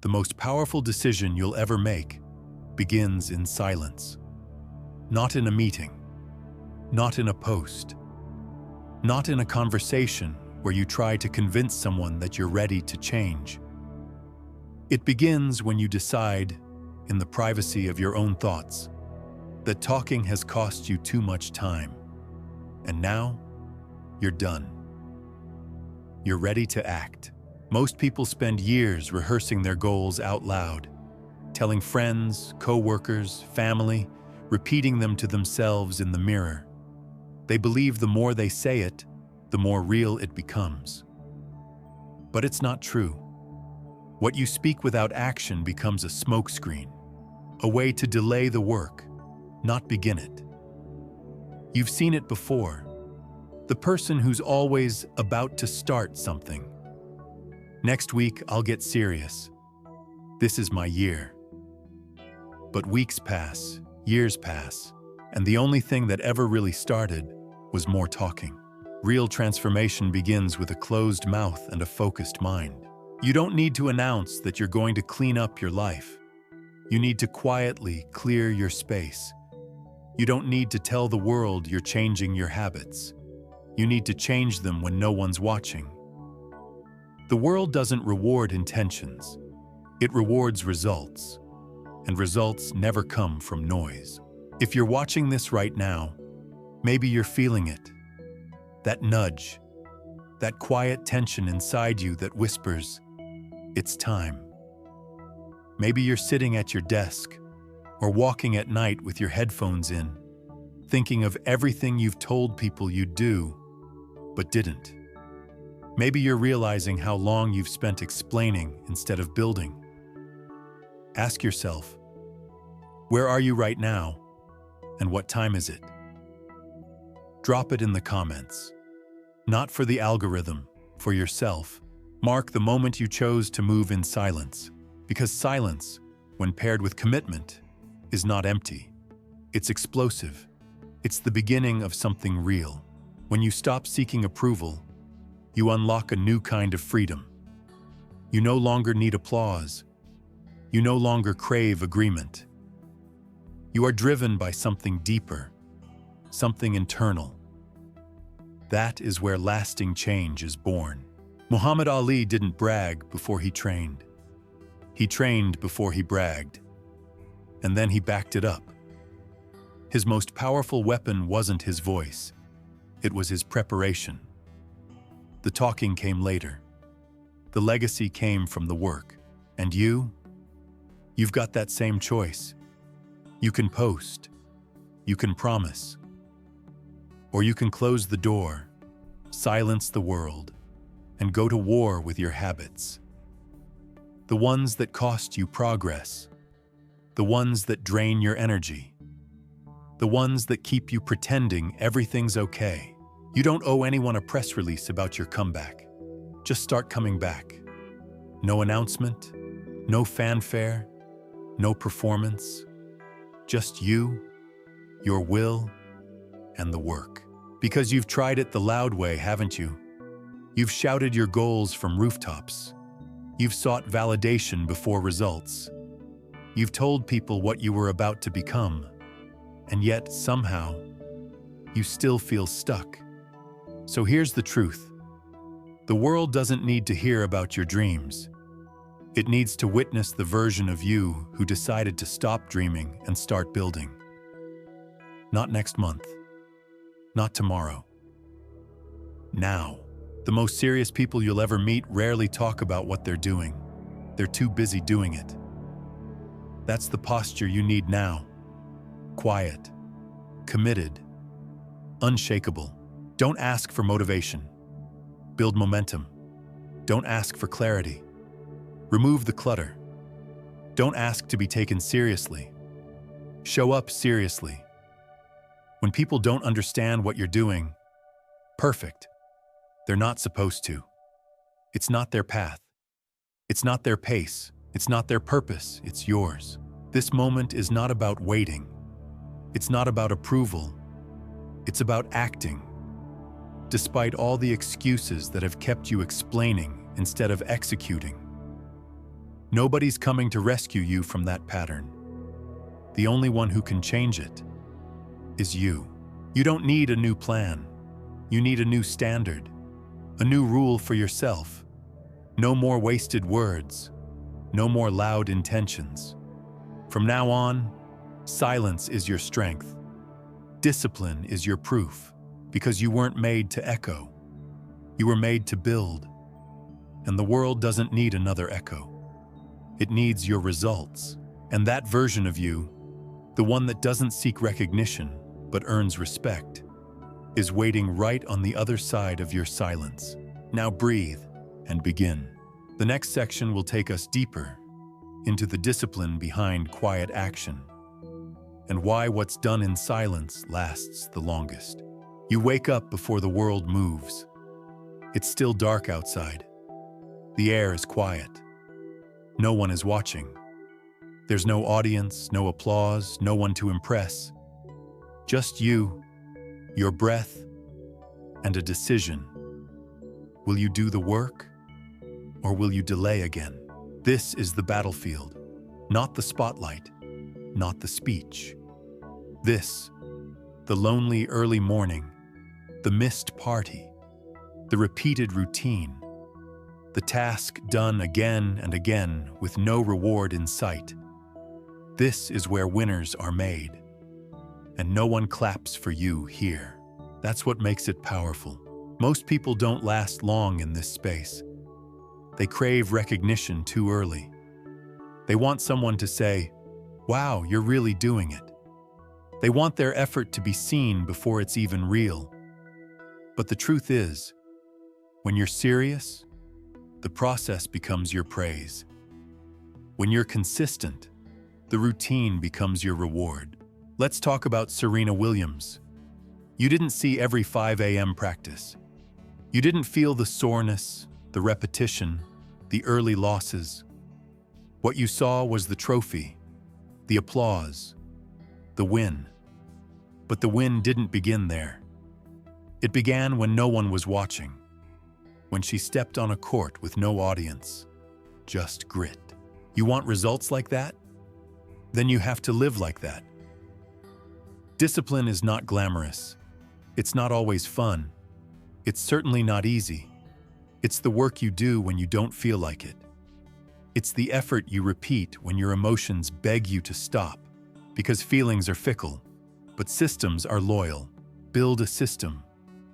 The most powerful decision you'll ever make begins in silence. Not in a meeting, not in a post, not in a conversation where you try to convince someone that you're ready to change. It begins when you decide, in the privacy of your own thoughts, that talking has cost you too much time, and now you're done. You're ready to act. Most people spend years rehearsing their goals out loud, telling friends, co-workers, family, repeating them to themselves in the mirror. They believe the more they say it, the more real it becomes. But it's not true. What you speak without action becomes a smokescreen, a way to delay the work, not begin it. You've seen it before. The person who's always about to start something. Next week, I'll get serious. This is my year. But weeks pass, years pass, and the only thing that ever really started was more talking. Real transformation begins with a closed mouth and a focused mind. You don't need to announce that you're going to clean up your life. You need to quietly clear your space. You don't need to tell the world you're changing your habits. You need to change them when no one's watching. The world doesn't reward intentions. It rewards results. And results never come from noise. If you're watching this right now, maybe you're feeling it. That nudge, that quiet tension inside you that whispers, it's time. Maybe you're sitting at your desk or walking at night with your headphones in, thinking of everything you've told people you'd do, but didn't. Maybe you're realizing how long you've spent explaining instead of building. Ask yourself, where are you right now, and what time is it? Drop it in the comments. Not for the algorithm, for yourself. Mark the moment you chose to move in silence, because silence, when paired with commitment, is not empty. It's explosive. It's the beginning of something real. When you stop seeking approval, you unlock a new kind of freedom. You no longer need applause. You no longer crave agreement. You are driven by something deeper, something internal. That is where lasting change is born. Muhammad Ali didn't brag before he trained. He trained before he bragged. And then he backed it up. His most powerful weapon wasn't his voice. It was his preparation. The talking came later. The legacy came from the work. And you've got that same choice. You can post. You can promise. Or you can close the door, silence the world, and go to war with your habits. The ones that cost you progress. The ones that drain your energy. The ones that keep you pretending everything's okay. You don't owe anyone a press release about your comeback. Just start coming back. No announcement, no fanfare, no performance. Just you, your will, and the work. Because you've tried it the loud way, haven't you? You've shouted your goals from rooftops. You've sought validation before results. You've told people what you were about to become. And yet, somehow, you still feel stuck. So here's the truth. The world doesn't need to hear about your dreams. It needs to witness the version of you who decided to stop dreaming and start building. Not next month. Not tomorrow. Now. The most serious people you'll ever meet rarely talk about what they're doing. They're too busy doing it. That's the posture you need now. Quiet. Committed. Unshakable. Don't ask for motivation. Build momentum. Don't ask for clarity. Remove the clutter. Don't ask to be taken seriously. Show up seriously. When people don't understand what you're doing, perfect. They're not supposed to. It's not their path. It's not their pace. It's not their purpose. It's yours. This moment is not about waiting. It's not about approval. It's about acting. Despite all the excuses that have kept you explaining instead of executing. Nobody's coming to rescue you from that pattern. The only one who can change it is you. You don't need a new plan. You need a new standard, a new rule for yourself. No more wasted words, no more loud intentions. From now on, silence is your strength. Discipline is your proof, because you weren't made to echo. You were made to build. And the world doesn't need another echo. It needs your results. And that version of you, the one that doesn't seek recognition but earns respect, is waiting right on the other side of your silence. Now breathe and begin. The next section will take us deeper into the discipline behind quiet action and why what's done in silence lasts the longest. You wake up before the world moves. It's still dark outside. The air is quiet. No one is watching. There's no audience, no applause, no one to impress. Just you, your breath, and a decision. Will you do the work, or will you delay again? This is the battlefield, not the spotlight, not the speech. This, the lonely early morning, the missed party, the repeated routine, the task done again and again with no reward in sight. This is where winners are made, and no one claps for you here. That's what makes it powerful. Most people don't last long in this space. They crave recognition too early. They want someone to say, "Wow, you're really doing it." They want their effort to be seen before it's even real. But the truth is, when you're serious, the process becomes your praise. When you're consistent, the routine becomes your reward. Let's talk about Serena Williams. You didn't see every 5 a.m. practice. You didn't feel the soreness, the repetition, the early losses. What you saw was the trophy, the applause, the win. But the win didn't begin there. It began when no one was watching, when she stepped on a court with no audience, just grit. You want results like that? Then you have to live like that. Discipline is not glamorous. It's not always fun. It's certainly not easy. It's the work you do when you don't feel like it. It's the effort you repeat when your emotions beg you to stop, because feelings are fickle, but systems are loyal. Build a system,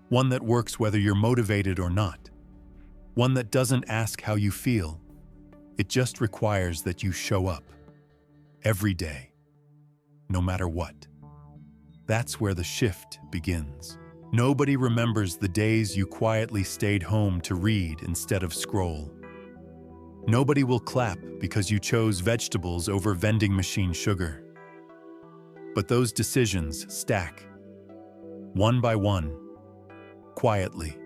one that works whether you're motivated or not, one that doesn't ask how you feel. It just requires that you show up every day, no matter what. That's where the shift begins. Nobody remembers the days you quietly stayed home to read instead of scroll. Nobody will clap because you chose vegetables over vending machine sugar. But those decisions stack, one by one, quietly,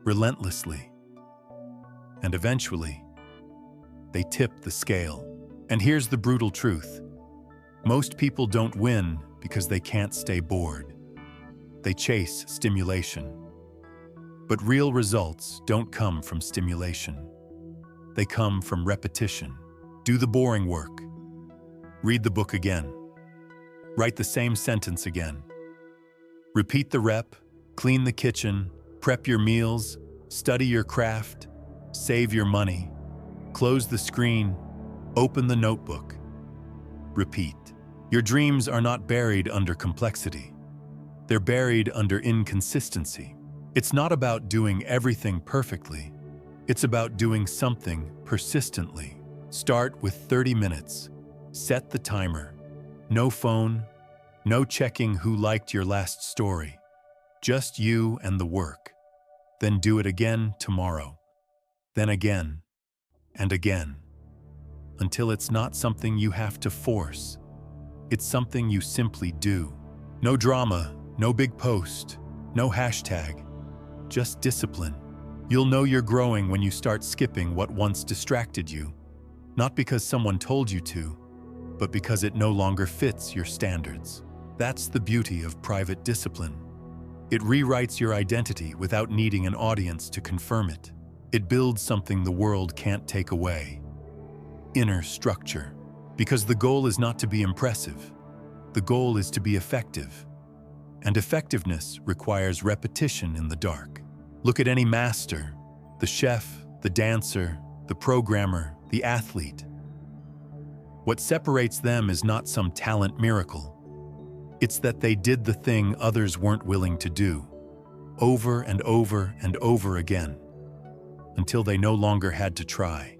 relentlessly, and eventually, they tip the scale. And here's the brutal truth. Most people don't win because they can't stay bored. They chase stimulation. But real results don't come from stimulation. They come from repetition. Do the boring work. Read the book again. Write the same sentence again. Repeat the rep, clean the kitchen, prep your meals, study your craft, save your money, close the screen, open the notebook. Repeat. Your dreams are not buried under complexity. They're buried under inconsistency. It's not about doing everything perfectly. It's about doing something persistently. Start with 30 minutes. Set the timer. No phone, no checking who liked your last story. Just you and the work. Then do it again tomorrow. Then again and again. Until it's not something you have to force. It's something you simply do. No drama, no big post, no hashtag. Just discipline. You'll know you're growing when you start skipping what once distracted you. Not because someone told you to, but because it no longer fits your standards. That's the beauty of private discipline. It rewrites your identity without needing an audience to confirm it. It builds something the world can't take away. inner structure. Because the goal is not to be impressive. The goal is to be effective. And effectiveness requires repetition in the dark. Look at any master, the chef, the dancer, the programmer, the athlete. What separates them is not some talent miracle. It's that they did the thing others weren't willing to do, over and over and over again, until they no longer had to try.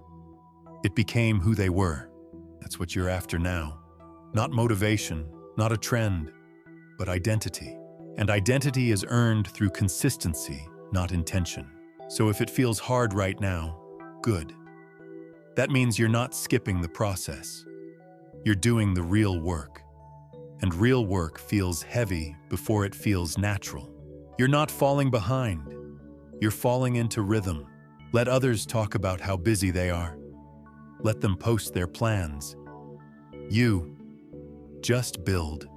It became who they were. That's what you're after now. Not motivation, not a trend, but identity. And identity is earned through consistency, not intention. So if it feels hard right now, good. That means you're not skipping the process. You're doing the real work. And real work feels heavy before it feels natural. You're not falling behind. You're falling into rhythm. Let others talk about how busy they are. Let them post their plans. You just build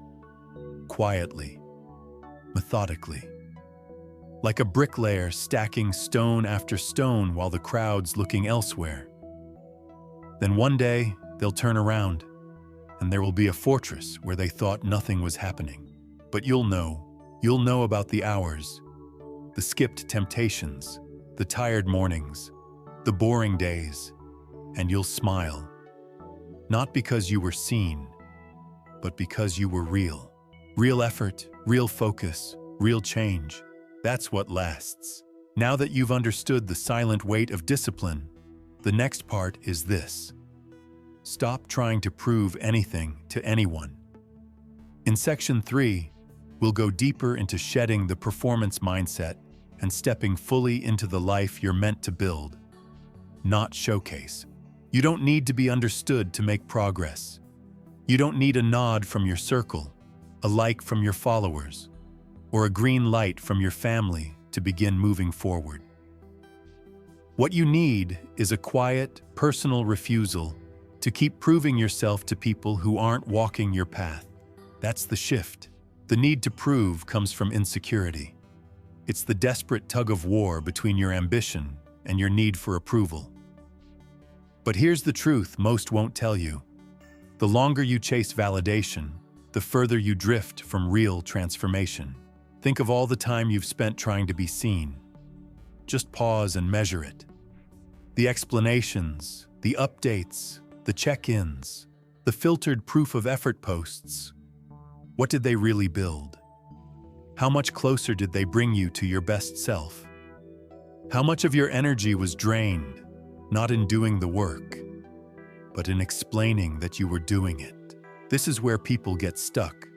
quietly, methodically. Like a bricklayer stacking stone after stone while the crowd's looking elsewhere. Then one day, they'll turn around, and there will be a fortress where they thought nothing was happening. But you'll know about the hours, the skipped temptations, the tired mornings, the boring days, and you'll smile. Not because you were seen, but because you were real. Real effort, real focus, real change. That's what lasts. Now that you've understood the silent weight of discipline, the next part is this. Stop trying to prove anything to anyone. In Section 3, we'll go deeper into shedding the performance mindset and stepping fully into the life you're meant to build, not showcase. You don't need to be understood to make progress. You don't need a nod from your circle, a like from your followers, or a green light from your family to begin moving forward. What you need is a quiet, personal refusal to keep proving yourself to people who aren't walking your path. That's the shift. The need to prove comes from insecurity. It's the desperate tug of war between your ambition and your need for approval. But here's the truth most won't tell you. The longer you chase validation, the further you drift from real transformation. Think of all the time you've spent trying to be seen. Just pause and measure it. The explanations, the updates, the check-ins, the filtered proof of effort posts. What did they really build? How much closer did they bring you to your best self? How much of your energy was drained, not in doing the work, but in explaining that you were doing it? This is where people get stuck.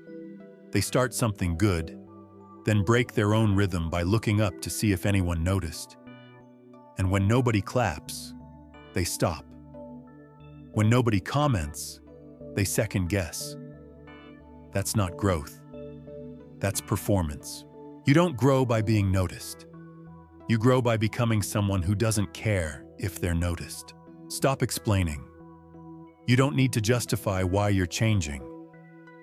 They start something good, then break their own rhythm by looking up to see if anyone noticed. And when nobody claps, they stop. When nobody comments, they second guess. That's not growth. That's performance. You don't grow by being noticed. You grow by becoming someone who doesn't care if they're noticed. Stop explaining. You don't need to justify why you're changing.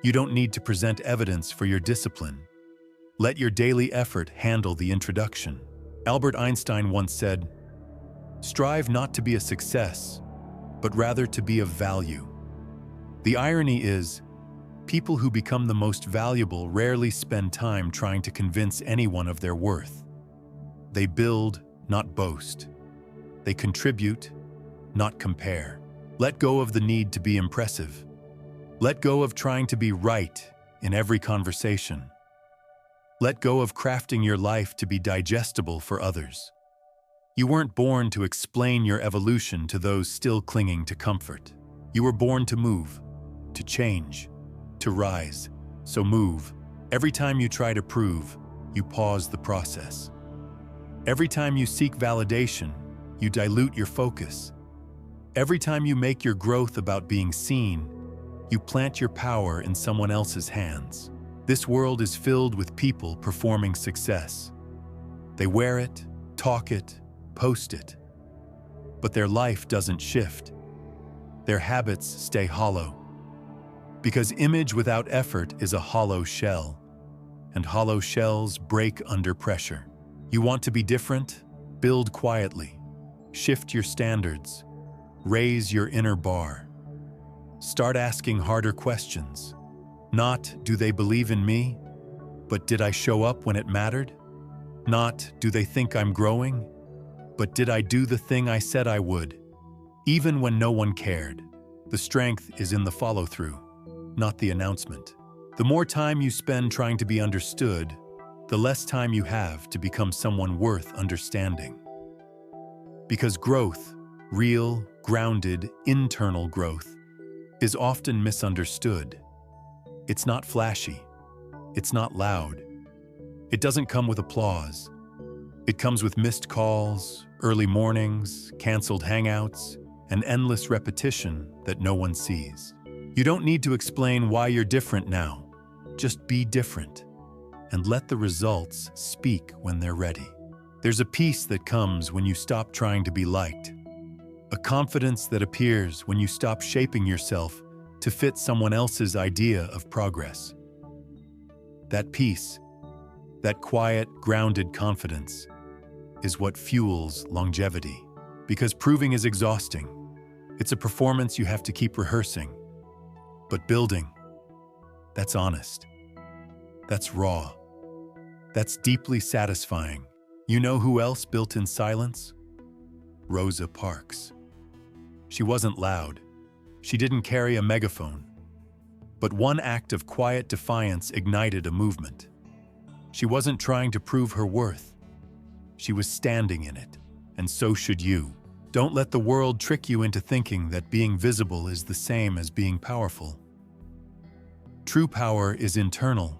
You don't need to present evidence for your discipline. Let your daily effort handle the introduction. Albert Einstein once said, "Strive not to be a success, but rather to be of value." The irony is, people who become the most valuable rarely spend time trying to convince anyone of their worth. They build, not boast. They contribute, not compare. Let go of the need to be impressive. Let go of trying to be right in every conversation. Let go of crafting your life to be digestible for others. You weren't born to explain your evolution to those still clinging to comfort. You were born to move, to change, to rise. So move. Every time you try to prove, you pause the process. Every time you seek validation, you dilute your focus. Every time you make your growth about being seen, you plant your power in someone else's hands. This world is filled with people performing success. They wear it, talk it, post it. But their life doesn't shift. Their habits stay hollow. Because image without effort is a hollow shell, and hollow shells break under pressure. You want to be different? Build quietly. Shift your standards. Raise your inner bar. Start asking harder questions. Not, do they believe in me? But did I show up when it mattered? Not, do they think I'm growing? But did I do the thing I said I would? Even when no one cared. The strength is in the follow-through, not the announcement. The more time you spend trying to be understood, the less time you have to become someone worth understanding. Because growth, real, grounded, internal growth, is often misunderstood. It's not flashy. It's not loud. It doesn't come with applause. It comes with missed calls, early mornings, canceled hangouts, and endless repetition that no one sees. You don't need to explain why you're different now. Just be different, and let the results speak when they're ready. There's a peace that comes when you stop trying to be liked. A confidence that appears when you stop shaping yourself to fit someone else's idea of progress. That peace, that quiet, grounded confidence, is what fuels longevity. Because proving is exhausting. It's a performance you have to keep rehearsing. But building, that's honest. That's raw. That's deeply satisfying. You know who else built in silence? Rosa Parks. She wasn't loud. She didn't carry a megaphone. But one act of quiet defiance ignited a movement. She wasn't trying to prove her worth. She was standing in it, and so should you. Don't let the world trick you into thinking that being visible is the same as being powerful. True power is internal.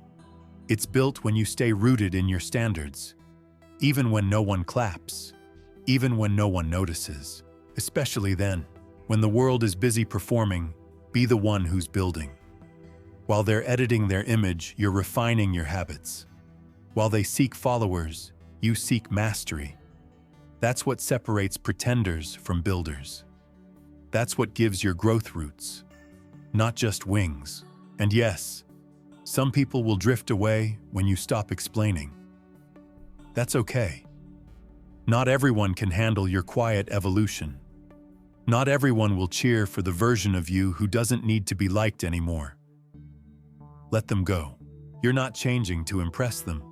It's built when you stay rooted in your standards, even when no one claps, even when no one notices. Especially then, when the world is busy performing, be the one who's building. While they're editing their image, you're refining your habits. While they seek followers, you seek mastery. That's what separates pretenders from builders. That's what gives your growth roots, not just wings. And yes, some people will drift away when you stop explaining. That's okay. Not everyone can handle your quiet evolution. Not everyone will cheer for the version of you who doesn't need to be liked anymore. Let them go. You're not changing to impress them.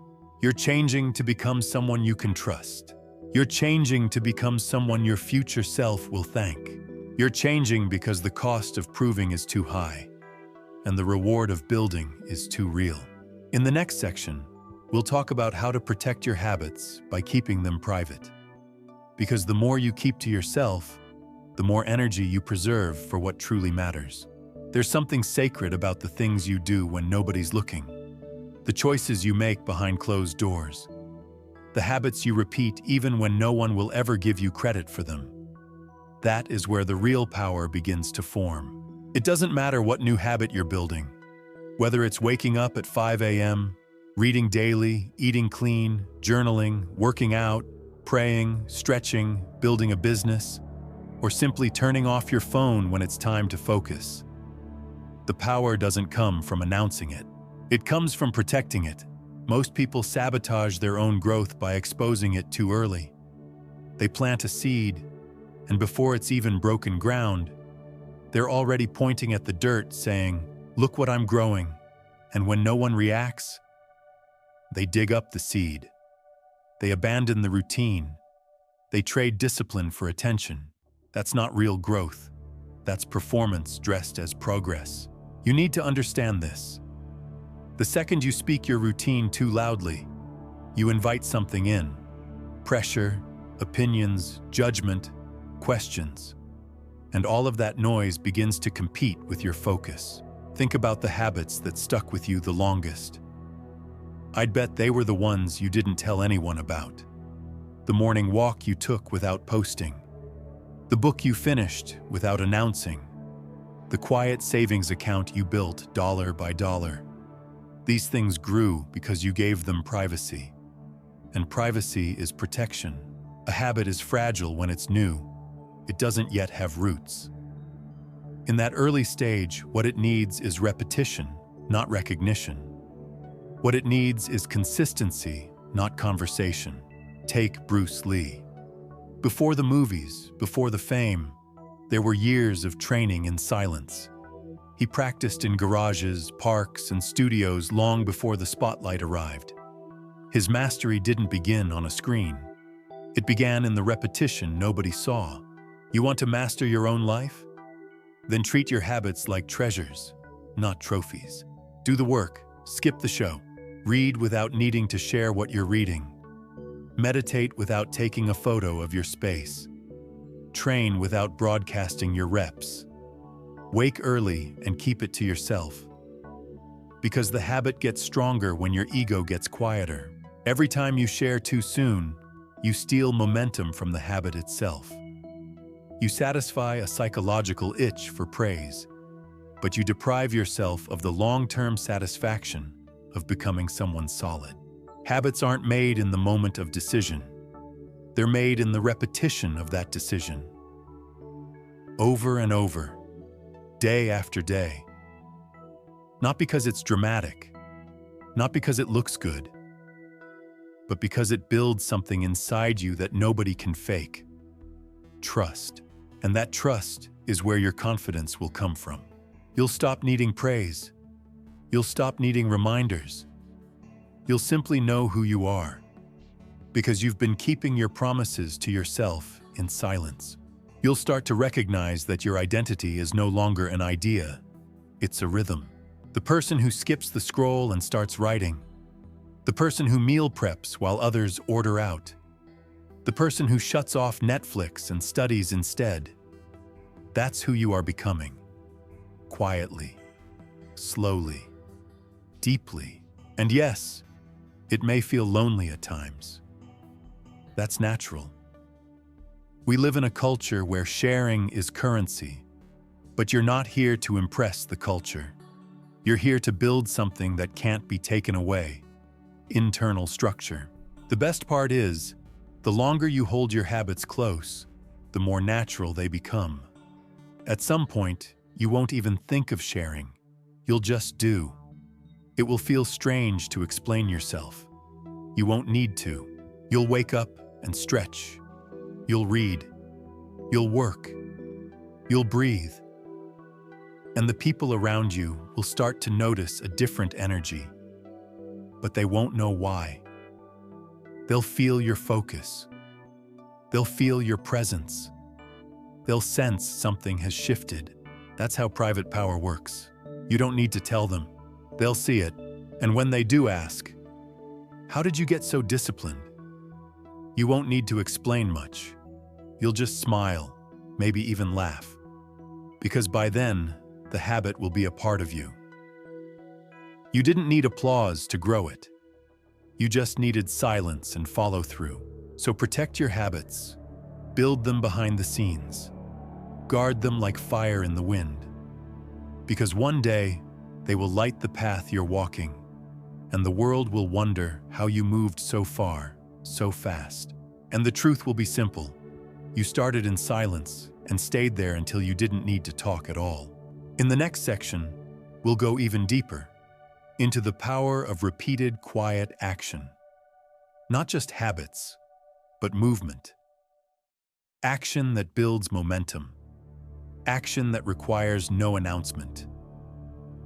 You're changing to become someone you can trust. You're changing to become someone your future self will thank. You're changing because the cost of proving is too high, and the reward of building is too real. In the next section, we'll talk about how to protect your habits by keeping them private. Because the more you keep to yourself, the more energy you preserve for what truly matters. There's something sacred about the things you do when nobody's looking. The choices you make behind closed doors. The habits you repeat even when no one will ever give you credit for them. That is where the real power begins to form. It doesn't matter what new habit you're building. Whether it's waking up at 5 a.m., reading daily, eating clean, journaling, working out, praying, stretching, building a business, or simply turning off your phone when it's time to focus. The power doesn't come from announcing it. It comes from protecting it. Most people sabotage their own growth by exposing it too early. They plant a seed, and before it's even broken ground, they're already pointing at the dirt saying, "Look what I'm growing." And when no one reacts, they dig up the seed. They abandon the routine. They trade discipline for attention. That's not real growth. That's performance dressed as progress. You need to understand this. The second you speak your routine too loudly, you invite something in. Pressure, opinions, judgment, questions. And all of that noise begins to compete with your focus. Think about the habits that stuck with you the longest. I'd bet they were the ones you didn't tell anyone about. The morning walk you took without posting. The book you finished without announcing. The quiet savings account you built dollar by dollar. These things grew because you gave them privacy. And privacy is protection. A habit is fragile when it's new. It doesn't yet have roots. In that early stage, what it needs is repetition, not recognition. What it needs is consistency, not conversation. Take Bruce Lee. Before the movies, before the fame, There were years of training in silence. He practiced in garages, parks, and studios long before the spotlight arrived. His mastery didn't begin on a screen. It began in the repetition nobody saw. You want to master your own life? Then treat your habits like treasures, not trophies. Do the work, skip the show. Read without needing to share what you're reading. Meditate without taking a photo of your space. Train without broadcasting your reps. Wake early and keep it to yourself. Because the habit gets stronger when your ego gets quieter. Every time you share too soon, you steal momentum from the habit itself. You satisfy a psychological itch for praise, but you deprive yourself of the long-term satisfaction of becoming someone solid. Habits aren't made in the moment of decision. They're made in the repetition of that decision. Over and over, day after day. Not because it's dramatic, not because it looks good, but because it builds something inside you that nobody can fake. Trust. And that trust is where your confidence will come from. You'll stop needing praise. You'll stop needing reminders. You'll simply know who you are, because you've been keeping your promises to yourself in silence. You'll start to recognize that your identity is no longer an idea, it's a rhythm. The person who skips the scroll and starts writing. The person who meal preps while others order out. The person who shuts off Netflix and studies instead. That's who you are becoming. Quietly, slowly, deeply. And yes, it may feel lonely at times. That's natural. We live in a culture where sharing is currency, but you're not here to impress the culture. You're here to build something that can't be taken away. Internal structure. The best part is, the longer you hold your habits close, the more natural they become. At some point, you won't even think of sharing. You'll just do. It will feel strange to explain yourself. You won't need to. You'll wake up and stretch. You'll read. You'll work. You'll breathe. And the people around you will start to notice a different energy. But they won't know why. They'll feel your focus. They'll feel your presence. They'll sense something has shifted. That's how private power works. You don't need to tell them. They'll see it. And when they do ask, "How did you get so disciplined?" You won't need to explain much. You'll just smile, maybe even laugh. Because by then, the habit will be a part of you. You didn't need applause to grow it. You just needed silence and follow through. So protect your habits. Build them behind the scenes. Guard them like fire in the wind. Because one day, they will light the path you're walking, and the world will wonder how you moved so far, so fast. And the truth will be simple. You started in silence and stayed there until you didn't need to talk at all. In the next section, we'll go even deeper into the power of repeated quiet action. Not just habits, but movement. Action that builds momentum. Action that requires no announcement.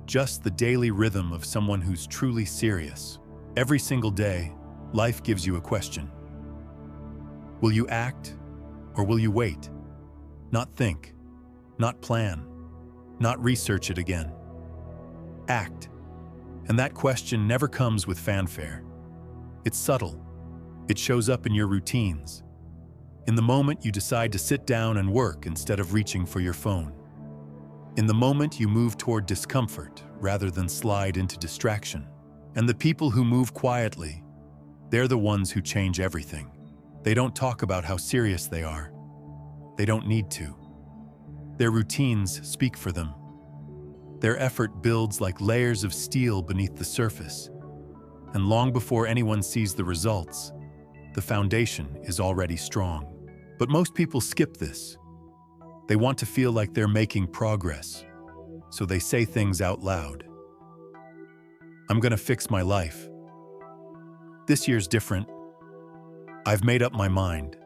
Just the daily rhythm of someone who's truly serious. Every single day, life gives you a question. Will you act, or will you wait? Not think, not plan, not research it again. Act. And that question never comes with fanfare. It's subtle. It shows up in your routines. In the moment you decide to sit down and work instead of reaching for your phone. In the moment you move toward discomfort rather than slide into distraction. And the people who move quietly, they're the ones who change everything. They don't talk about how serious they are. They don't need to. Their routines speak for them. Their effort builds like layers of steel beneath the surface. And long before anyone sees the results, the foundation is already strong. But most people skip this. They want to feel like they're making progress, so they say things out loud. I'm gonna fix my life. This year's different. I've made up my mind.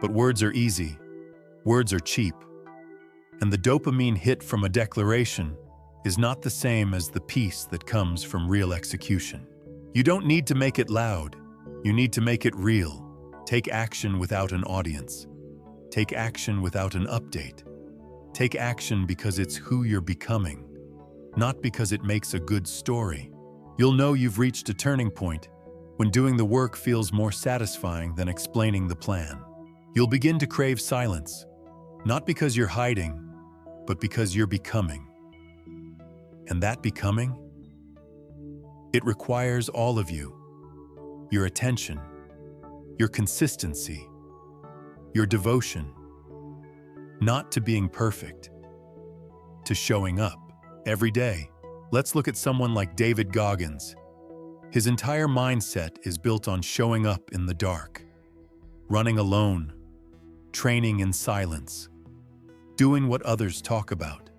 But words are easy. Words are cheap, and the dopamine hit from a declaration is not the same as the peace that comes from real execution. You don't need to make it loud. You need to make it real. Take action without an audience. Take action without an update. Take action because it's who you're becoming, not because it makes a good story. You'll know you've reached a turning point when doing the work feels more satisfying than explaining the plan. You'll begin to crave silence, not because you're hiding, but because you're becoming. And that becoming? It requires all of you. Your attention, your consistency, your devotion. Not to being perfect, to showing up every day. Let's look at someone like David Goggins. His entire mindset is built on showing up in the dark, running alone, training in silence, doing what others talk about.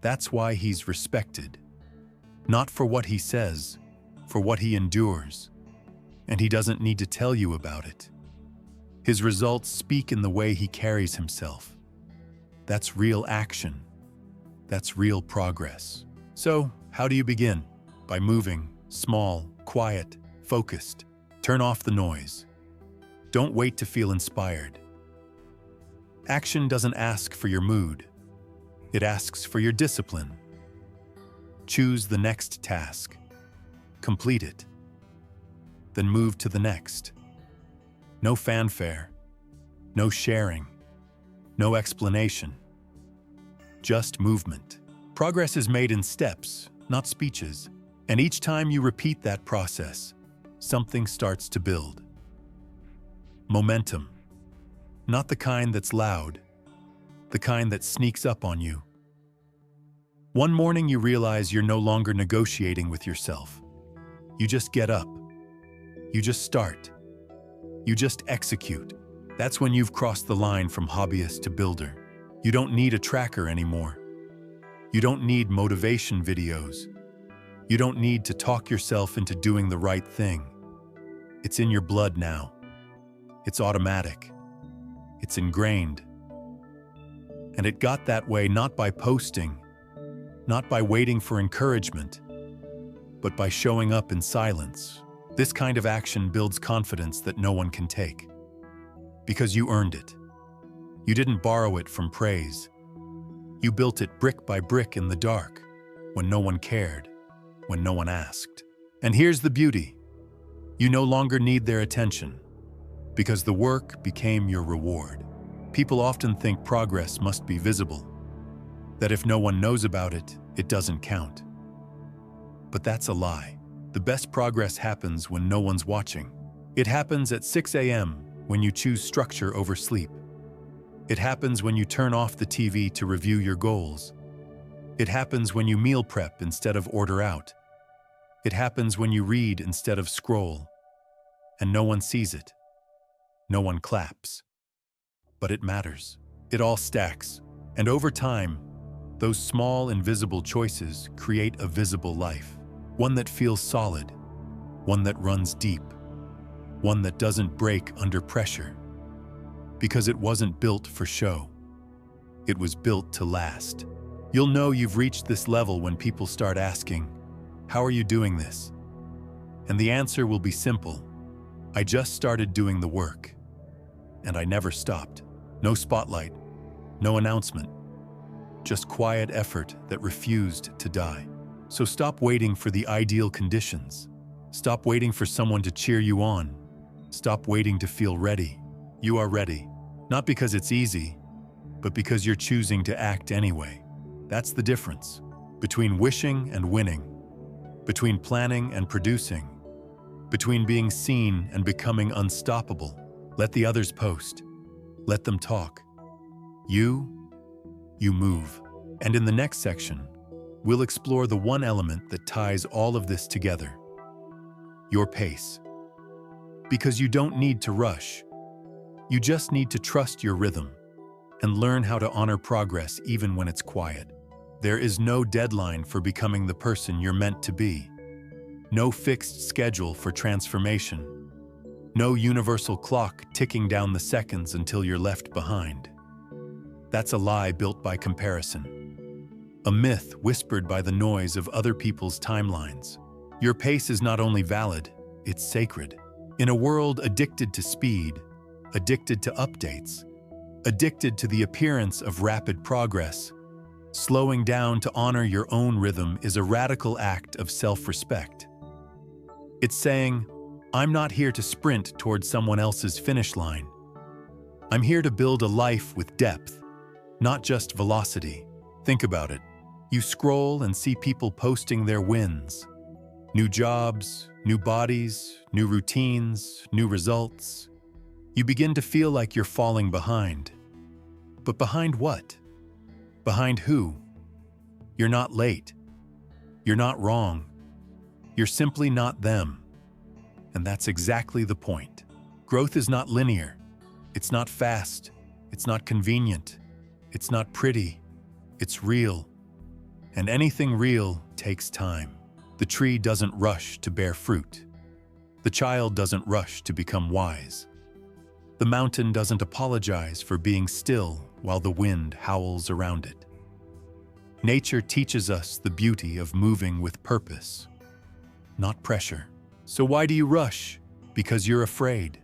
That's why he's respected. Not for what he says, for what he endures. And he doesn't need to tell you about it. His results speak in the way he carries himself. That's real action. That's real progress. So, how do you begin? By moving, small, quiet, focused. Turn off the noise. Don't wait to feel inspired. Action doesn't ask for your mood. It asks for your discipline. Choose the next task. Complete it. Then move to the next. No fanfare. No sharing. No explanation. Just movement. Progress is made in steps, not speeches. And each time you repeat that process, something starts to build. Momentum. Not the kind that's loud, the kind that sneaks up on you. One morning you realize you're no longer negotiating with yourself. You just get up. You just start. You just execute. That's when you've crossed the line from hobbyist to builder. You don't need a tracker anymore. You don't need motivation videos. You don't need to talk yourself into doing the right thing. It's in your blood now. It's automatic. It's ingrained. And it got that way not by posting, not by waiting for encouragement, but by showing up in silence. This kind of action builds confidence that no one can take. Because you earned it. You didn't borrow it from praise. You built it brick by brick in the dark, when no one cared, when no one asked. And here's the beauty. You no longer need their attention, because the work became your reward. People often think progress must be visible, that if no one knows about it, it doesn't count. But that's a lie. The best progress happens when no one's watching. It happens at 6 a.m. when you choose structure over sleep. It happens when you turn off the TV to review your goals. It happens when you meal prep instead of order out. It happens when you read instead of scroll. And no one sees it. No one claps. But it matters. It all stacks. And over time, those small, invisible choices create a visible life. One that feels solid. One that runs deep. One that doesn't break under pressure. Because it wasn't built for show. It was built to last. You'll know you've reached this level when people start asking, "How are you doing this?" And the answer will be simple. I just started doing the work. And I never stopped. No spotlight, no announcement. Just quiet effort that refused to die. So stop waiting for the ideal conditions. Stop waiting for someone to cheer you on. Stop waiting to feel ready. You are ready. Not because it's easy, but because you're choosing to act anyway. That's the difference between wishing and winning, between planning and producing, between being seen and becoming unstoppable. Let the others post. Let them talk. You move. And in the next section, we'll explore the one element that ties all of this together. Your pace. Because you don't need to rush. You just need to trust your rhythm and learn how to honor progress even when it's quiet. There is no deadline for becoming the person you're meant to be. No fixed schedule for transformation. No universal clock ticking down the seconds until you're left behind. That's a lie built by comparison. A myth whispered by the noise of other people's timelines. Your pace is not only valid, it's sacred. In a world addicted to speed, addicted to updates, addicted to the appearance of rapid progress, slowing down to honor your own rhythm is a radical act of self-respect. It's saying, I'm not here to sprint toward someone else's finish line. I'm here to build a life with depth, not just velocity. Think about it. You scroll and see people posting their wins. New jobs, new bodies, new routines, new results. You begin to feel like you're falling behind. But behind what? Behind who? You're not late. You're not wrong. You're simply not them. And that's exactly the point. Growth is not linear. It's not fast. It's not convenient. It's not pretty. It's real. And anything real takes time. The tree doesn't rush to bear fruit. The child doesn't rush to become wise. The mountain doesn't apologize for being still while the wind howls around it. Nature teaches us the beauty of moving with purpose, not pressure. So why do you rush? Because you're afraid.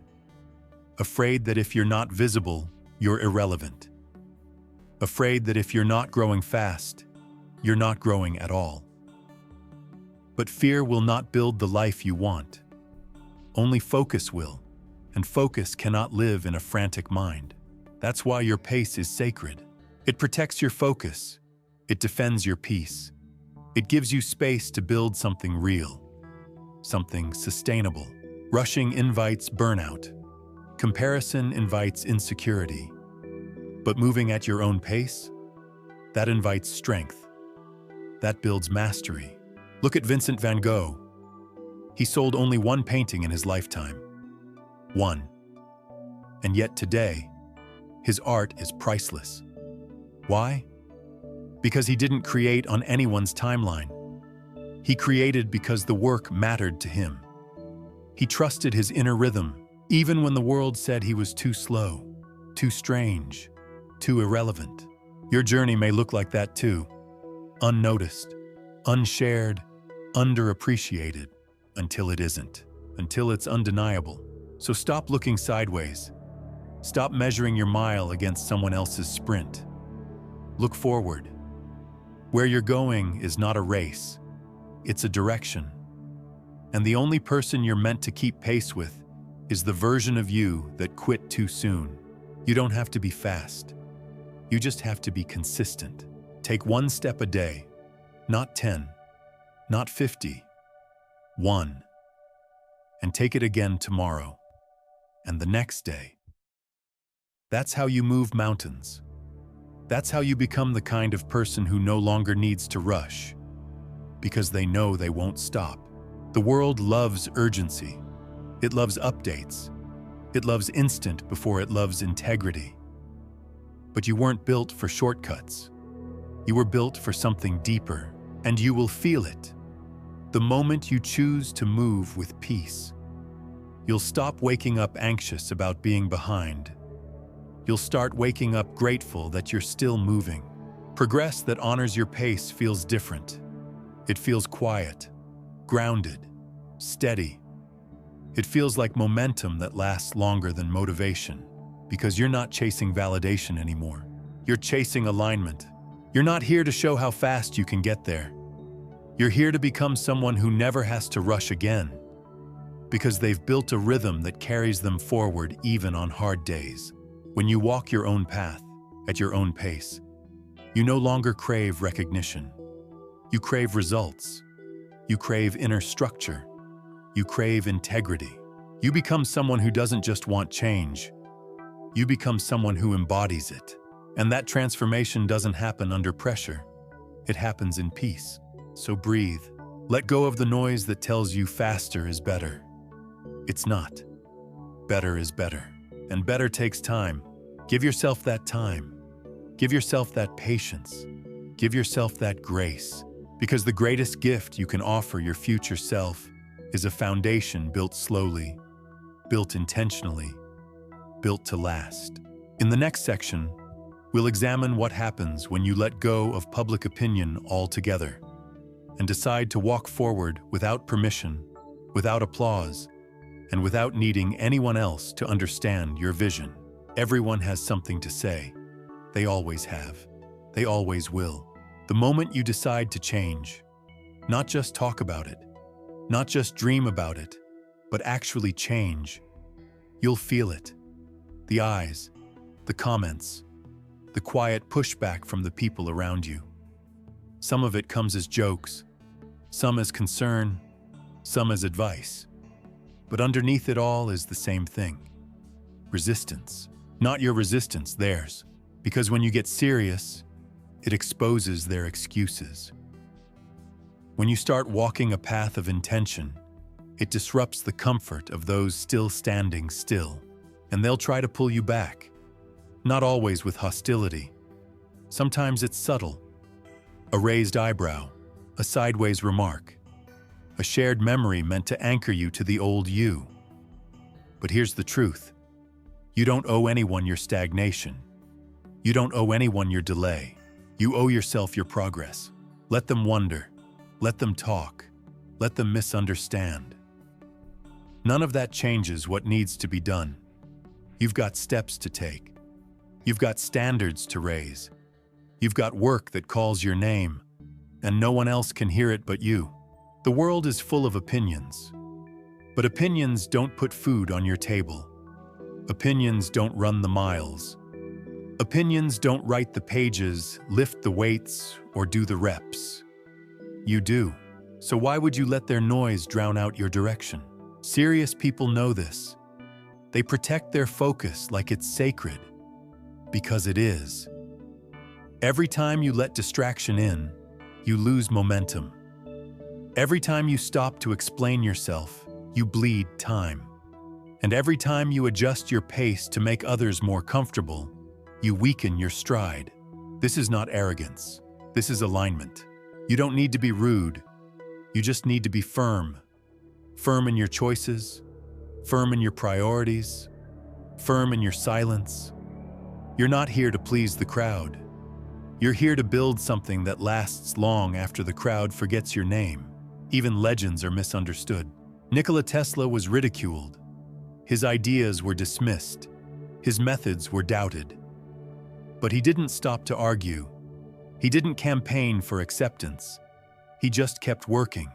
Afraid that if you're not visible, you're irrelevant. Afraid that if you're not growing fast, you're not growing at all. But fear will not build the life you want. Only focus will, and focus cannot live in a frantic mind. That's why your pace is sacred. It protects your focus. It defends your peace. It gives you space to build something real, something sustainable. Rushing invites burnout. Comparison invites insecurity. But moving at your own pace, that invites strength. That builds mastery. Look at Vincent van Gogh. He sold only one painting in his lifetime. One. And yet today, his art is priceless. Why? Because he didn't create on anyone's timeline. He created because the work mattered to him. He trusted his inner rhythm, even when the world said he was too slow, too strange, too irrelevant. Your journey may look like that too. Unnoticed, unshared, underappreciated, until it isn't, until it's undeniable. So stop looking sideways. Stop measuring your mile against someone else's sprint. Look forward. Where you're going is not a race. It's a direction. And the only person you're meant to keep pace with is the version of you that quit too soon. You don't have to be fast. You just have to be consistent. Take one step a day, not 10, not 50, one. And take it again tomorrow, and the next day. That's how you move mountains. That's how you become the kind of person who no longer needs to rush, because they know they won't stop. The world loves urgency. It loves updates. It loves instant before it loves integrity. But you weren't built for shortcuts. You were built for something deeper, and you will feel it. The moment you choose to move with peace, you'll stop waking up anxious about being behind. You'll start waking up grateful that you're still moving. Progress that honors your pace feels different. It feels quiet, grounded, steady. It feels like momentum that lasts longer than motivation, because you're not chasing validation anymore. You're chasing alignment. You're not here to show how fast you can get there. You're here to become someone who never has to rush again, because they've built a rhythm that carries them forward even on hard days. When you walk your own path, at your own pace, you no longer crave recognition. You crave results. You crave inner structure. You crave integrity. You become someone who doesn't just want change. You become someone who embodies it. And that transformation doesn't happen under pressure. It happens in peace. So breathe. Let go of the noise that tells you faster is better. It's not. Better is better. And better takes time. Give yourself that time. Give yourself that patience. Give yourself that grace. Because the greatest gift you can offer your future self is a foundation built slowly, built intentionally, built to last. In the next section, We'll examine what happens when you let go of public opinion altogether and decide to walk forward without permission, without applause, and without needing anyone else to understand your vision. Everyone has something to say. They always have. They always will. The moment you decide to change, not just talk about it, not just dream about it, but actually change, you'll feel it. The eyes, the comments, the quiet pushback from the people around you. Some of it comes as jokes, some as concern, some as advice. But underneath it all is the same thing: resistance. Not your resistance, theirs. Because when you get serious, it exposes their excuses. When you start walking a path of intention, it disrupts the comfort of those still standing still, and they'll try to pull you back. Not always with hostility. Sometimes it's subtle. A raised eyebrow, a sideways remark, a shared memory meant to anchor you to the old you. But here's the truth. You don't owe anyone your stagnation. You don't owe anyone your delay. You owe yourself your progress. Let them wonder. Let them talk. Let them misunderstand. None of that changes what needs to be done. You've got steps to take. You've got standards to raise. You've got work that calls your name, and no one else can hear it but you. The world is full of opinions, but opinions don't put food on your table. Opinions don't run the miles. Opinions don't write the pages, lift the weights, or do the reps. You do. So why would you let their noise drown out your direction? Serious people know this. They protect their focus like it's sacred, because it is. Every time you let distraction in, you lose momentum. Every time you stop to explain yourself, you bleed time. And every time you adjust your pace to make others more comfortable, you weaken your stride. This is not arrogance. This is alignment. You don't need to be rude. You just need to be firm. Firm in your choices, firm in your priorities, firm in your silence. You're not here to please the crowd. You're here to build something that lasts long after the crowd forgets your name. Even legends are misunderstood. Nikola Tesla was ridiculed. His ideas were dismissed. His methods were doubted. But he didn't stop to argue. He didn't campaign for acceptance. He just kept working.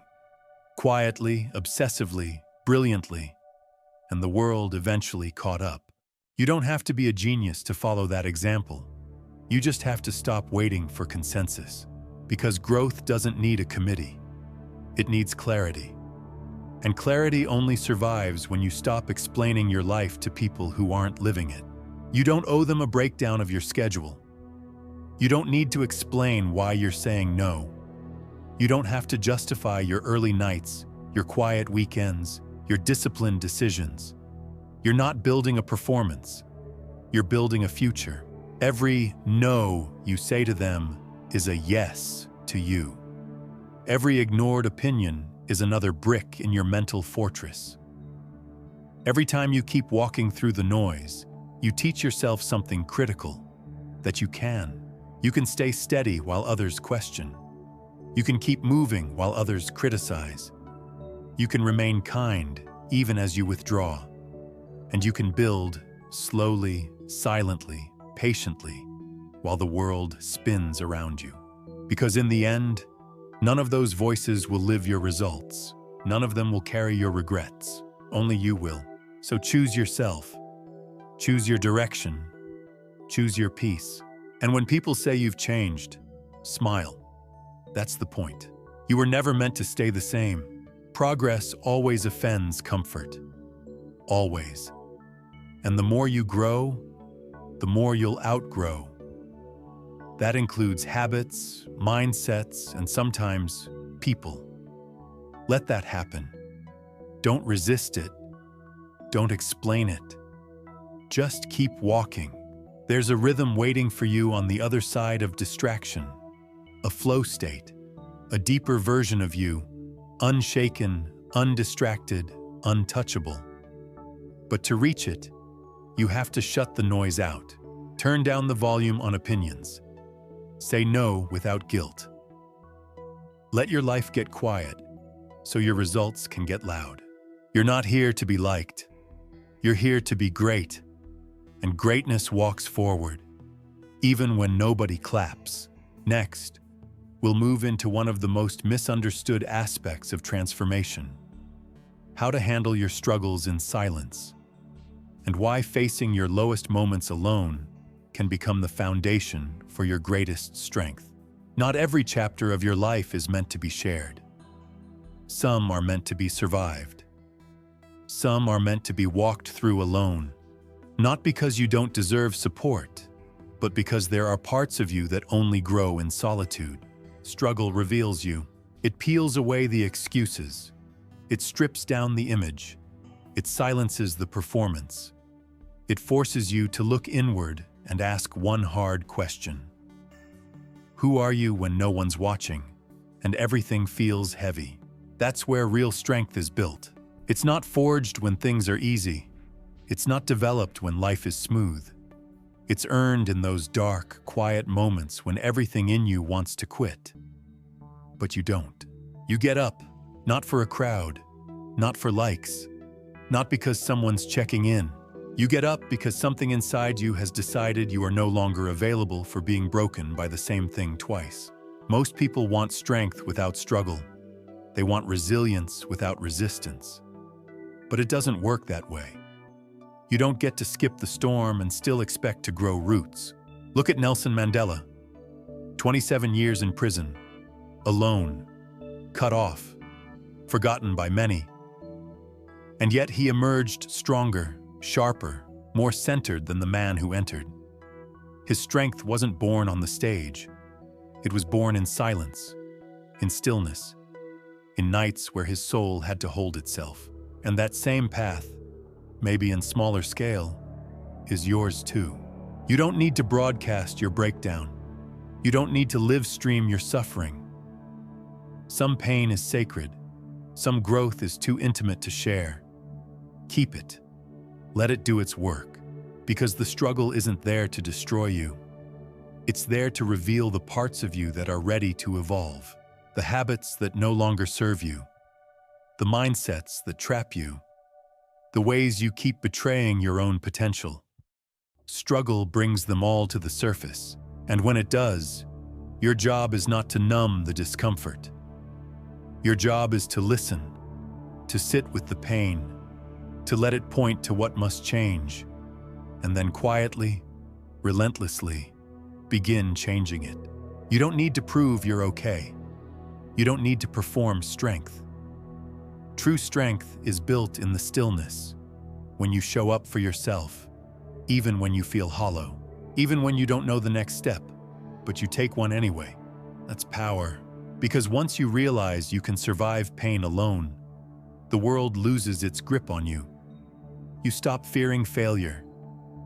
Quietly, obsessively, brilliantly. And the world eventually caught up. You don't have to be a genius to follow that example. You just have to stop waiting for consensus. Because growth doesn't need a committee. It needs clarity. And clarity only survives when you stop explaining your life to people who aren't living it. You don't owe them a breakdown of your schedule. You don't need to explain why you're saying no. You don't have to justify your early nights, your quiet weekends, your disciplined decisions. You're not building a performance. You're building a future. Every no you say to them is a yes to you. Every ignored opinion is another brick in your mental fortress. Every time you keep walking through the noise, you teach yourself something critical, that you can. You can stay steady while others question. You can keep moving while others criticize. You can remain kind even as you withdraw. And you can build slowly, silently, patiently, while the world spins around you. Because in the end, none of those voices will live your results. None of them will carry your regrets. Only you will. So choose yourself. Choose your direction. Choose your peace. And when people say you've changed, smile. That's the point. You were never meant to stay the same. Progress always offends comfort. Always. And the more you grow, the more you'll outgrow. That includes habits, mindsets, and sometimes people. Let that happen. Don't resist it. Don't explain it. Just keep walking. There's a rhythm waiting for you on the other side of distraction, a flow state, a deeper version of you, unshaken, undistracted, untouchable. But to reach it, you have to shut the noise out. Turn down the volume on opinions. Say no without guilt. Let your life get quiet so your results can get loud. You're not here to be liked. You're here to be great. And greatness walks forward, even when nobody claps. Next, we'll move into one of the most misunderstood aspects of transformation: how to handle your struggles in silence, and why facing your lowest moments alone can become the foundation for your greatest strength. Not every chapter of your life is meant to be shared. Some are meant to be survived. Some are meant to be walked through alone, not because you don't deserve support, but because there are parts of you that only grow in solitude. Struggle reveals you. It peels away the excuses. It strips down the image. It silences the performance. It forces you to look inward and ask one hard question. Who are you when no one's watching and everything feels heavy? That's where real strength is built. It's not forged when things are easy. It's not developed when life is smooth. It's earned in those dark, quiet moments when everything in you wants to quit. But you don't. You get up, not for a crowd, not for likes, not because someone's checking in. You get up because something inside you has decided you are no longer available for being broken by the same thing twice. Most people want strength without struggle. They want resilience without resistance. But it doesn't work that way. You don't get to skip the storm and still expect to grow roots. Look at Nelson Mandela. 27 years in prison, alone, cut off, forgotten by many. And yet he emerged stronger, sharper, more centered than the man who entered. His strength wasn't born on the stage. It was born in silence, in stillness, in nights where his soul had to hold itself. And that same path, maybe in smaller scale, is yours too. You don't need to broadcast your breakdown. You don't need to live stream your suffering. Some pain is sacred. Some growth is too intimate to share. Keep it. Let it do its work, because the struggle isn't there to destroy you. It's there to reveal the parts of you that are ready to evolve, the habits that no longer serve you, the mindsets that trap you, the ways you keep betraying your own potential. Struggle brings them all to the surface, and when it does, your job is not to numb the discomfort. Your job is to listen, to sit with the pain, to let it point to what must change, and then quietly, relentlessly, begin changing it. You don't need to prove you're okay. You don't need to perform strength. True strength is built in the stillness, when you show up for yourself, even when you feel hollow, even when you don't know the next step, but you take one anyway. That's power, because once you realize you can survive pain alone, the world loses its grip on you. You stop fearing failure.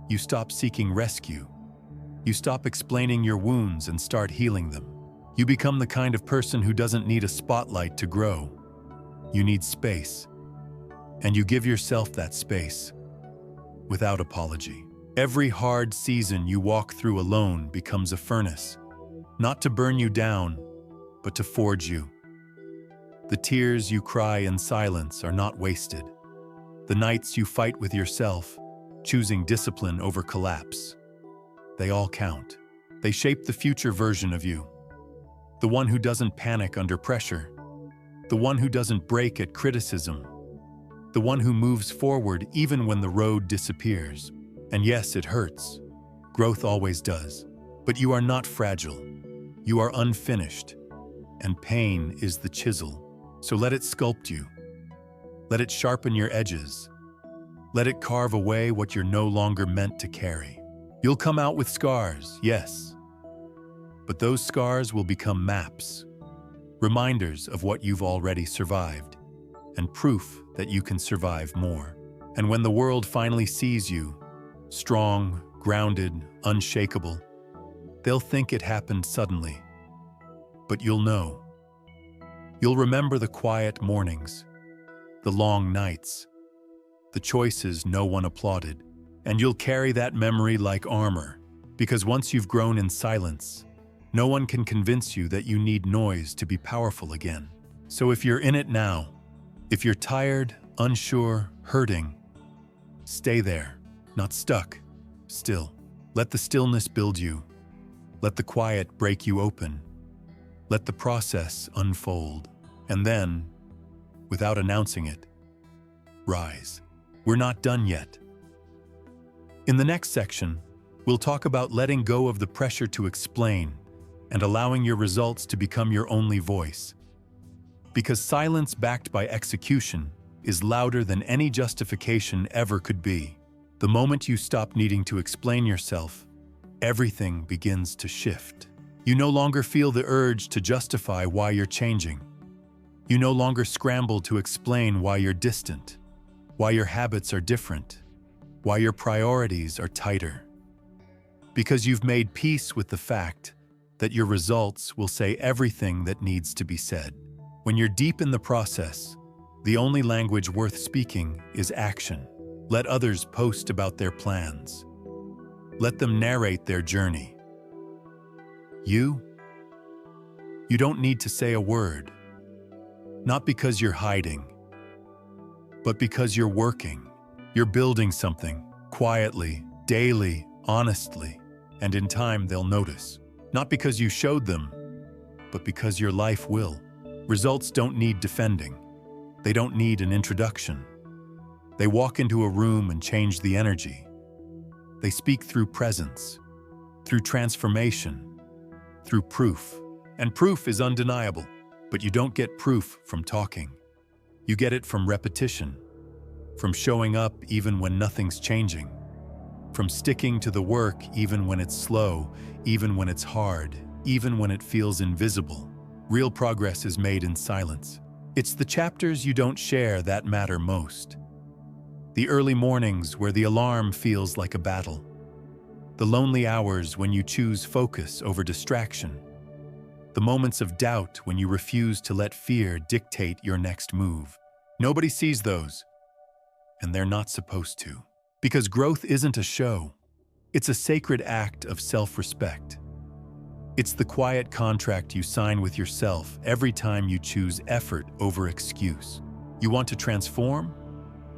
You stop seeking rescue. You stop explaining your wounds and start healing them. You become the kind of person who doesn't need a spotlight to grow. You need space. And you give yourself that space, without apology. Every hard season you walk through alone becomes a furnace, not to burn you down, but to forge you. The tears you cry in silence are not wasted. The nights you fight with yourself, choosing discipline over collapse. They all count. They shape the future version of you. The one who doesn't panic under pressure. The one who doesn't break at criticism. The one who moves forward even when the road disappears. And yes, it hurts. Growth always does. But you are not fragile. You are unfinished. And pain is the chisel. So let it sculpt you. Let it sharpen your edges. Let it carve away what you're no longer meant to carry. You'll come out with scars, yes. But those scars will become maps, reminders of what you've already survived, and proof that you can survive more. And when the world finally sees you, strong, grounded, unshakable, they'll think it happened suddenly. But you'll know. You'll remember the quiet mornings, the long nights, the choices no one applauded, and you'll carry that memory like armor, Because once you've grown in silence, no one can convince you that you need noise to be powerful again. So if you're in it now, if you're tired, unsure, hurting, stay there, not stuck, still. Let the stillness build you. Let the quiet break you open. Let the process unfold. And then, without announcing it, rise. We're not done yet. In the next section, we'll talk about letting go of the pressure to explain and allowing your results to become your only voice. Because silence backed by execution is louder than any justification ever could be. The moment you stop needing to explain yourself, everything begins to shift. You no longer feel the urge to justify why you're changing. You no longer scramble to explain why you're distant, why your habits are different, why your priorities are tighter. Because you've made peace with the fact that your results will say everything that needs to be said. When you're deep in the process, the only language worth speaking is action. Let others post about their plans. Let them narrate their journey. You don't need to say a word. Not because you're hiding, but because you're working. You're building something, quietly, daily, honestly, and in time they'll notice. Not because you showed them, but because your life will. Results don't need defending. They don't need an introduction. They walk into a room and change the energy. They speak through presence, through transformation, through proof. And proof is undeniable, but you don't get proof from talking. You get it from repetition, from showing up even when nothing's changing, from sticking to the work even when it's slow, even when it's hard, even when it feels invisible. Real progress is made in silence. It's the chapters you don't share that matter most. The early mornings where the alarm feels like a battle. The lonely hours when you choose focus over distraction. The moments of doubt when you refuse to let fear dictate your next move. Nobody sees those, and they're not supposed to. Because growth isn't a show. It's a sacred act of self-respect. It's the quiet contract you sign with yourself every time you choose effort over excuse. You want to transform?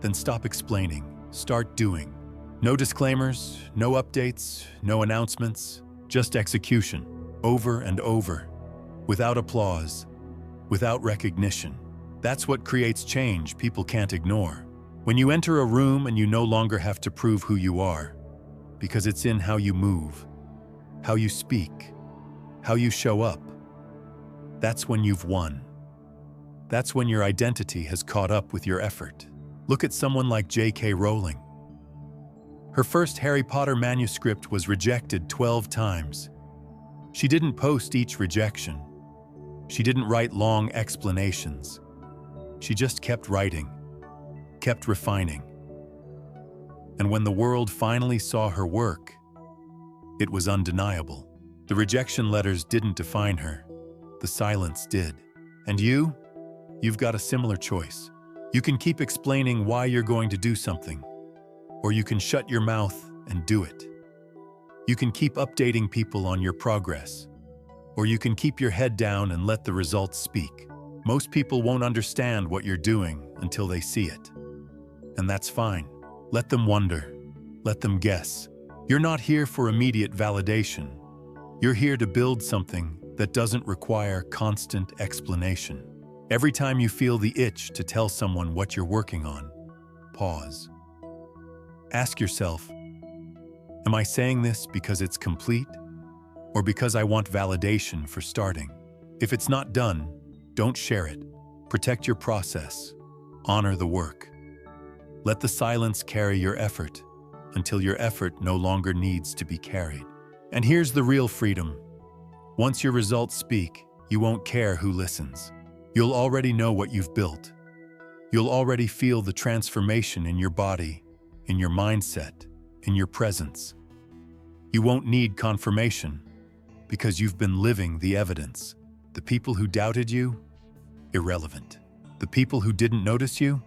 Then stop explaining. Start doing. No disclaimers, no updates, no announcements, just execution, over and over, without applause, without recognition. That's what creates change people can't ignore. When you enter a room and you no longer have to prove who you are, because it's in how you move, how you speak, how you show up, that's when you've won. That's when your identity has caught up with your effort. Look at someone like J.K. Rowling. Her first Harry Potter manuscript was rejected 12 times. She didn't post each rejection. She didn't write long explanations. She just kept writing, kept refining. And when the world finally saw her work, it was undeniable. The rejection letters didn't define her. The silence did. And you've got a similar choice. You can keep explaining why you're going to do something, or you can shut your mouth and do it. You can keep updating people on your progress, or you can keep your head down and let the results speak. Most people won't understand what you're doing until they see it. And that's fine. Let them wonder. Let them guess. You're not here for immediate validation. You're here to build something that doesn't require constant explanation. Every time you feel the itch to tell someone what you're working on, pause. Ask yourself, am I saying this because it's complete, or because I want validation for starting? If it's not done, don't share it. Protect your process. Honor the work. Let the silence carry your effort until your effort no longer needs to be carried. And here's the real freedom. Once your results speak, you won't care who listens. You'll already know what you've built. You'll already feel the transformation in your body, in your mindset, in your presence. You won't need confirmation because you've been living the evidence. The people who doubted you, irrelevant. The people who didn't notice you,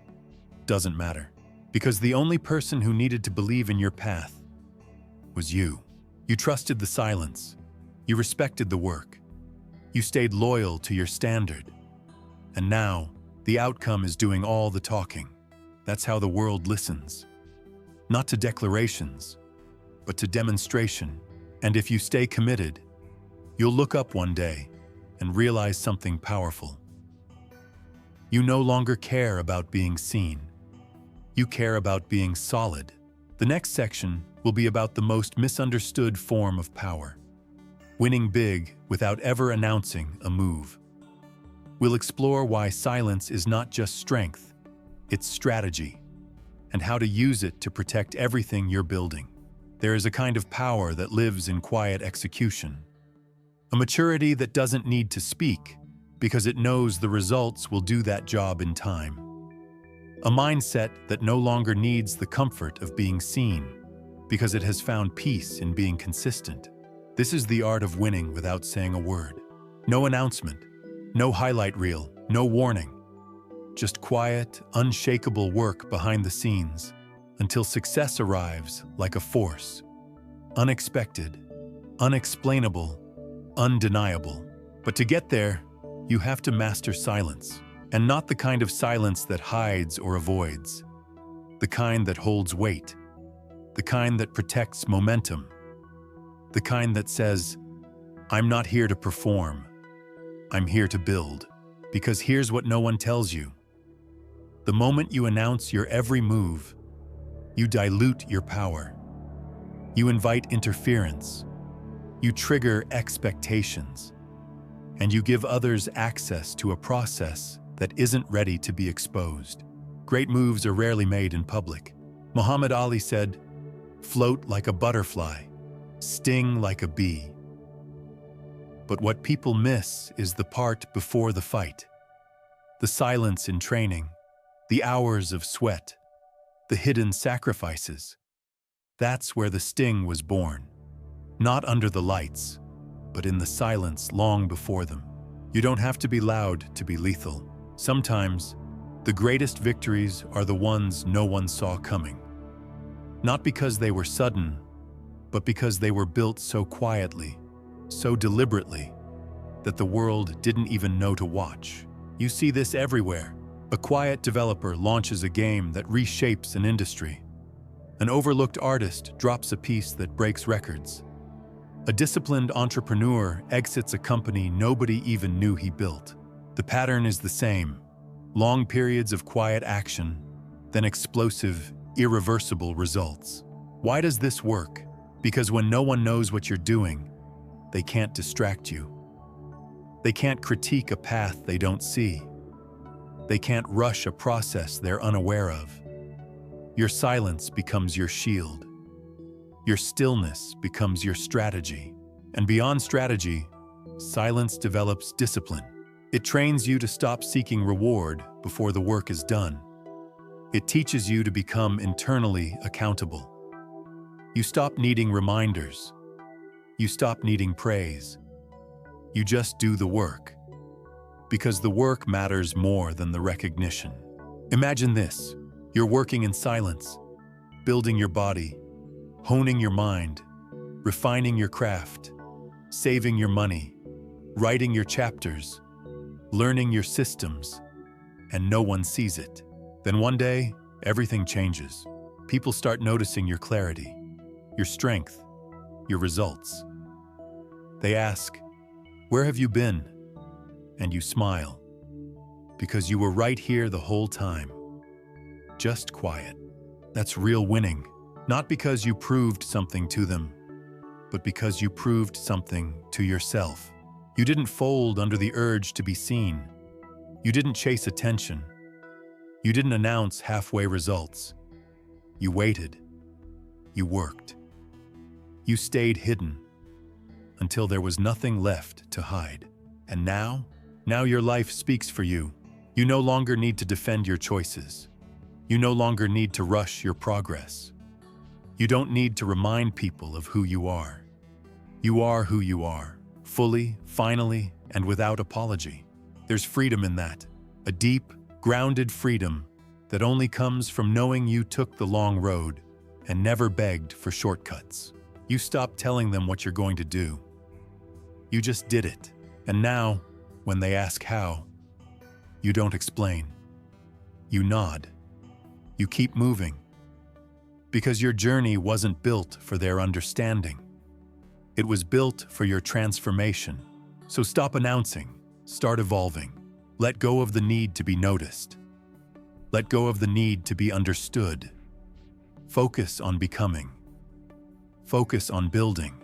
doesn't matter. Because the only person who needed to believe in your path was you. You trusted the silence. You respected the work. You stayed loyal to your standard. And now, the outcome is doing all the talking. That's how the world listens. Not to declarations, but to demonstration. And if you stay committed, you'll look up one day and realize something powerful. You no longer care about being seen. You care about being solid. The next section will be about the most misunderstood form of power: winning big without ever announcing a move. We'll explore why silence is not just strength, it's strategy, and how to use it to protect everything you're building. There is a kind of power that lives in quiet execution, a maturity that doesn't need to speak because it knows the results will do that job in time. A mindset that no longer needs the comfort of being seen because it has found peace in being consistent. This is the art of winning without saying a word. No announcement, no highlight reel, no warning. Just quiet, unshakable work behind the scenes until success arrives like a force. Unexpected, unexplainable, undeniable. But to get there, you have to master silence. And not the kind of silence that hides or avoids. The kind that holds weight. The kind that protects momentum. The kind that says, I'm not here to perform. I'm here to build. Because here's what no one tells you. The moment you announce your every move, you dilute your power. You invite interference. You trigger expectations. And you give others access to a process that isn't ready to be exposed. Great moves are rarely made in public. Muhammad Ali said, "Float like a butterfly, sting like a bee." But what people miss is the part before the fight. The silence in training, the hours of sweat, the hidden sacrifices. That's where the sting was born. Not under the lights, but in the silence long before them. You don't have to be loud to be lethal. Sometimes, the greatest victories are the ones no one saw coming. Not because they were sudden, but because they were built so quietly, so deliberately, that the world didn't even know to watch. You see this everywhere. A quiet developer launches a game that reshapes an industry. An overlooked artist drops a piece that breaks records. A disciplined entrepreneur exits a company nobody even knew he built. The pattern is the same: long periods of quiet action, then explosive, irreversible results. Why does this work? Because when no one knows what you're doing, they can't distract you. They can't critique a path they don't see. They can't rush a process they're unaware of. Your silence becomes your shield. Your stillness becomes your strategy. And beyond strategy, silence develops discipline. It trains you to stop seeking reward before the work is done. It teaches you to become internally accountable. You stop needing reminders. You stop needing praise. You just do the work. Because the work matters more than the recognition. Imagine this: you're working in silence, building your body, honing your mind, refining your craft, saving your money, writing your chapters, learning your systems, and no one sees it. Then one day, everything changes. People start noticing your clarity, your strength, your results. They ask, "Where have you been?" And you smile, because you were right here the whole time. Just quiet. That's real winning. Not because you proved something to them, but because you proved something to yourself. You didn't fold under the urge to be seen. You didn't chase attention. You didn't announce halfway results. You waited. You worked. You stayed hidden until there was nothing left to hide. And now your life speaks for you. You no longer need to defend your choices. You no longer need to rush your progress. You don't need to remind people of who you are. You are who you are, fully, finally, and without apology. There's freedom in that, a deep, grounded freedom that only comes from knowing you took the long road and never begged for shortcuts. You stopped telling them what you're going to do. You just did it. And now, when they ask how, you don't explain. You nod. You keep moving. Because your journey wasn't built for their understanding. It was built for your transformation. So stop announcing, start evolving. Let go of the need to be noticed. Let go of the need to be understood. Focus on becoming. Focus on building.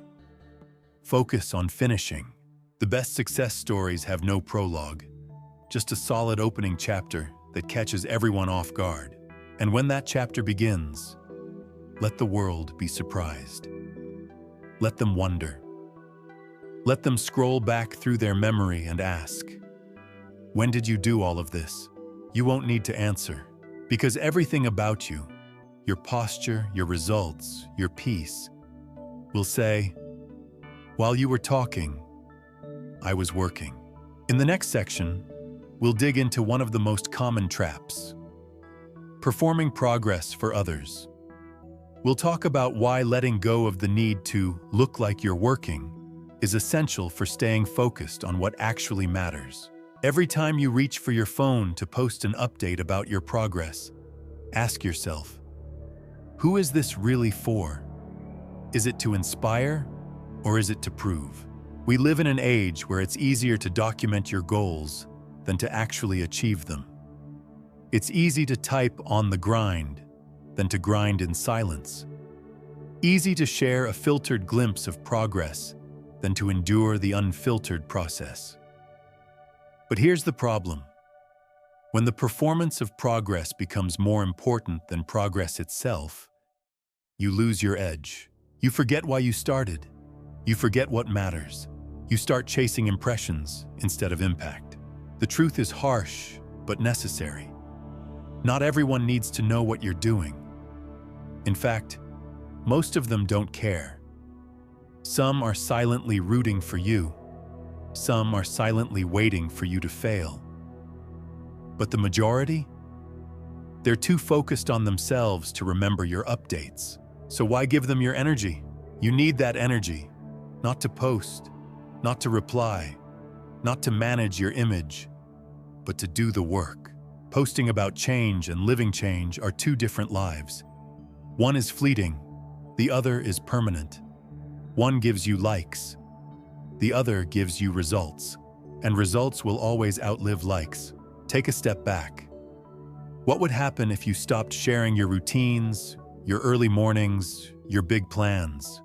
Focus on finishing. The best success stories have no prologue, just a solid opening chapter that catches everyone off guard. And when that chapter begins, let the world be surprised. Let them wonder. Let them scroll back through their memory and ask, when did you do all of this? You won't need to answer, because everything about you, your posture, your results, your peace, will say, while you were talking, I was working. In the next section, we'll dig into one of the most common traps: performing progress for others. We'll talk about why letting go of the need to look like you're working is essential for staying focused on what actually matters. Every time you reach for your phone to post an update about your progress, ask yourself, who is this really for? Is it to inspire, or is it to prove? We live in an age where it's easier to document your goals than to actually achieve them. It's easy to type on the grind than to grind in silence. Easy to share a filtered glimpse of progress than to endure the unfiltered process. But here's the problem. When the performance of progress becomes more important than progress itself, you lose your edge. You forget why you started. You forget what matters. You start chasing impressions instead of impact. The truth is harsh, but necessary. Not everyone needs to know what you're doing. In fact, most of them don't care. Some are silently rooting for you. Some are silently waiting for you to fail. But the majority? They're too focused on themselves to remember your updates. So why give them your energy? You need that energy, not to post, not to reply, not to manage your image, but to do the work. Posting about change and living change are two different lives. One is fleeting, the other is permanent. One gives you likes, the other gives you results, and results will always outlive likes. Take a step back. What would happen if you stopped sharing your routines, your early mornings, your big plans?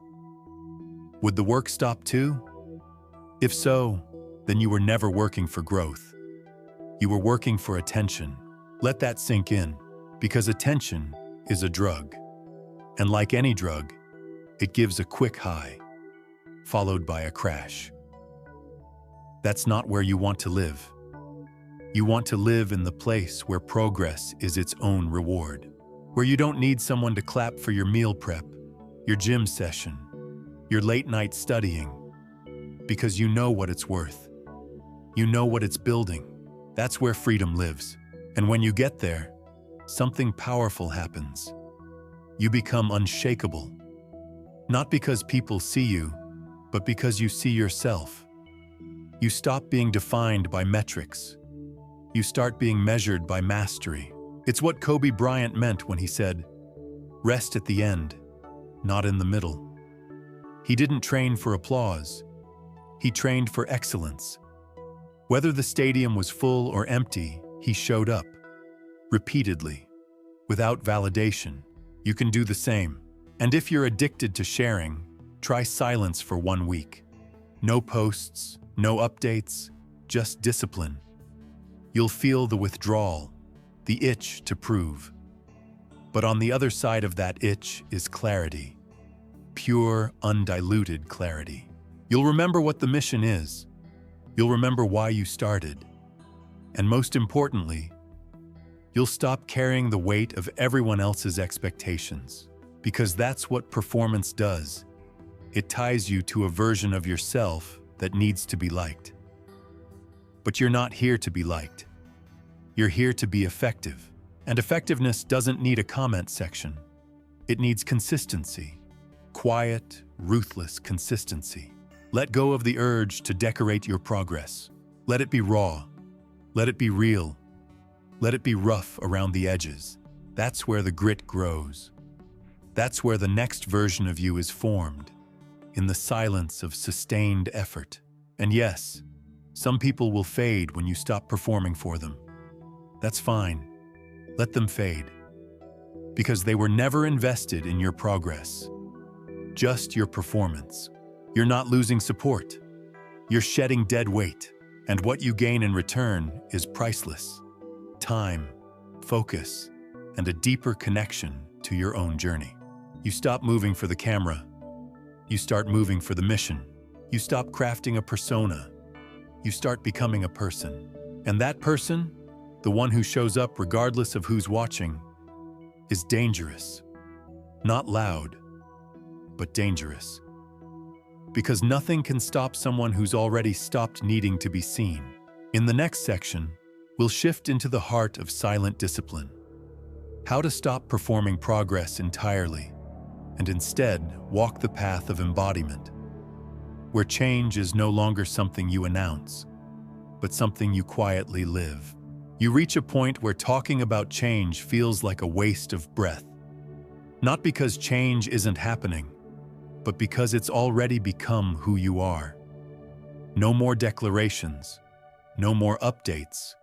Would the work stop too? If so, then you were never working for growth. You were working for attention. Let that sink in, because attention is a drug. And like any drug, it gives a quick high, followed by a crash. That's not where you want to live. You want to live in the place where progress is its own reward, where you don't need someone to clap for your meal prep, your gym session, your late night studying, because you know what it's worth. You know what it's building. That's where freedom lives. And when you get there, something powerful happens. You become unshakable. Not because people see you, but because you see yourself. You stop being defined by metrics. You start being measured by mastery. It's what Kobe Bryant meant when he said, "Rest at the end, not in the middle." He didn't train for applause. He trained for excellence. Whether the stadium was full or empty, he showed up. Repeatedly. Without validation. You can do the same. And if you're addicted to sharing, try silence for 1 week. No posts, no updates, just discipline. You'll feel the withdrawal, the itch to prove. But on the other side of that itch is clarity. Pure, undiluted clarity. You'll remember what the mission is. You'll remember why you started. And most importantly, you'll stop carrying the weight of everyone else's expectations. Because that's what performance does. It ties you to a version of yourself that needs to be liked. But you're not here to be liked. You're here to be effective. And effectiveness doesn't need a comment section. It needs consistency. quiet, ruthless consistency. Let go of the urge to decorate your progress. Let it be raw. Let it be real. Let it be rough around the edges. That's where the grit grows. That's where the next version of you is formed, in the silence of sustained effort. And yes, some people will fade when you stop performing for them. That's fine. Let them fade. Because they were never invested in your progress, just your performance. You're not losing support. You're shedding dead weight. And what you gain in return is priceless. Time, focus, and a deeper connection to your own journey. You stop moving for the camera. You start moving for the mission. You stop crafting a persona. You start becoming a person. And that person, the one who shows up regardless of who's watching, is dangerous. Not loud, but dangerous. Because nothing can stop someone who's already stopped needing to be seen. In the next section, we'll shift into the heart of silent discipline. How to stop performing progress entirely, and instead walk the path of embodiment, where change is no longer something you announce, but something you quietly live. You reach a point where talking about change feels like a waste of breath. Not because change isn't happening, but because it's already become who you are. No more declarations, no more updates,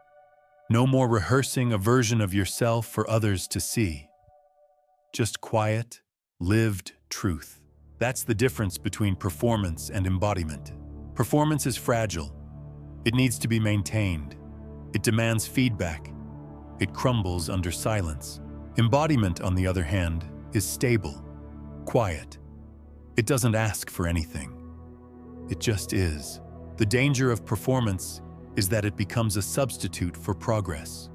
no more rehearsing a version of yourself for others to see. Just quiet, lived truth. That's the difference between performance and embodiment. Performance is fragile. It needs to be maintained. It demands feedback. It crumbles under silence. Embodiment, on the other hand, is stable, quiet. It doesn't ask for anything. It just is. The danger of performance is that it becomes a substitute for progress.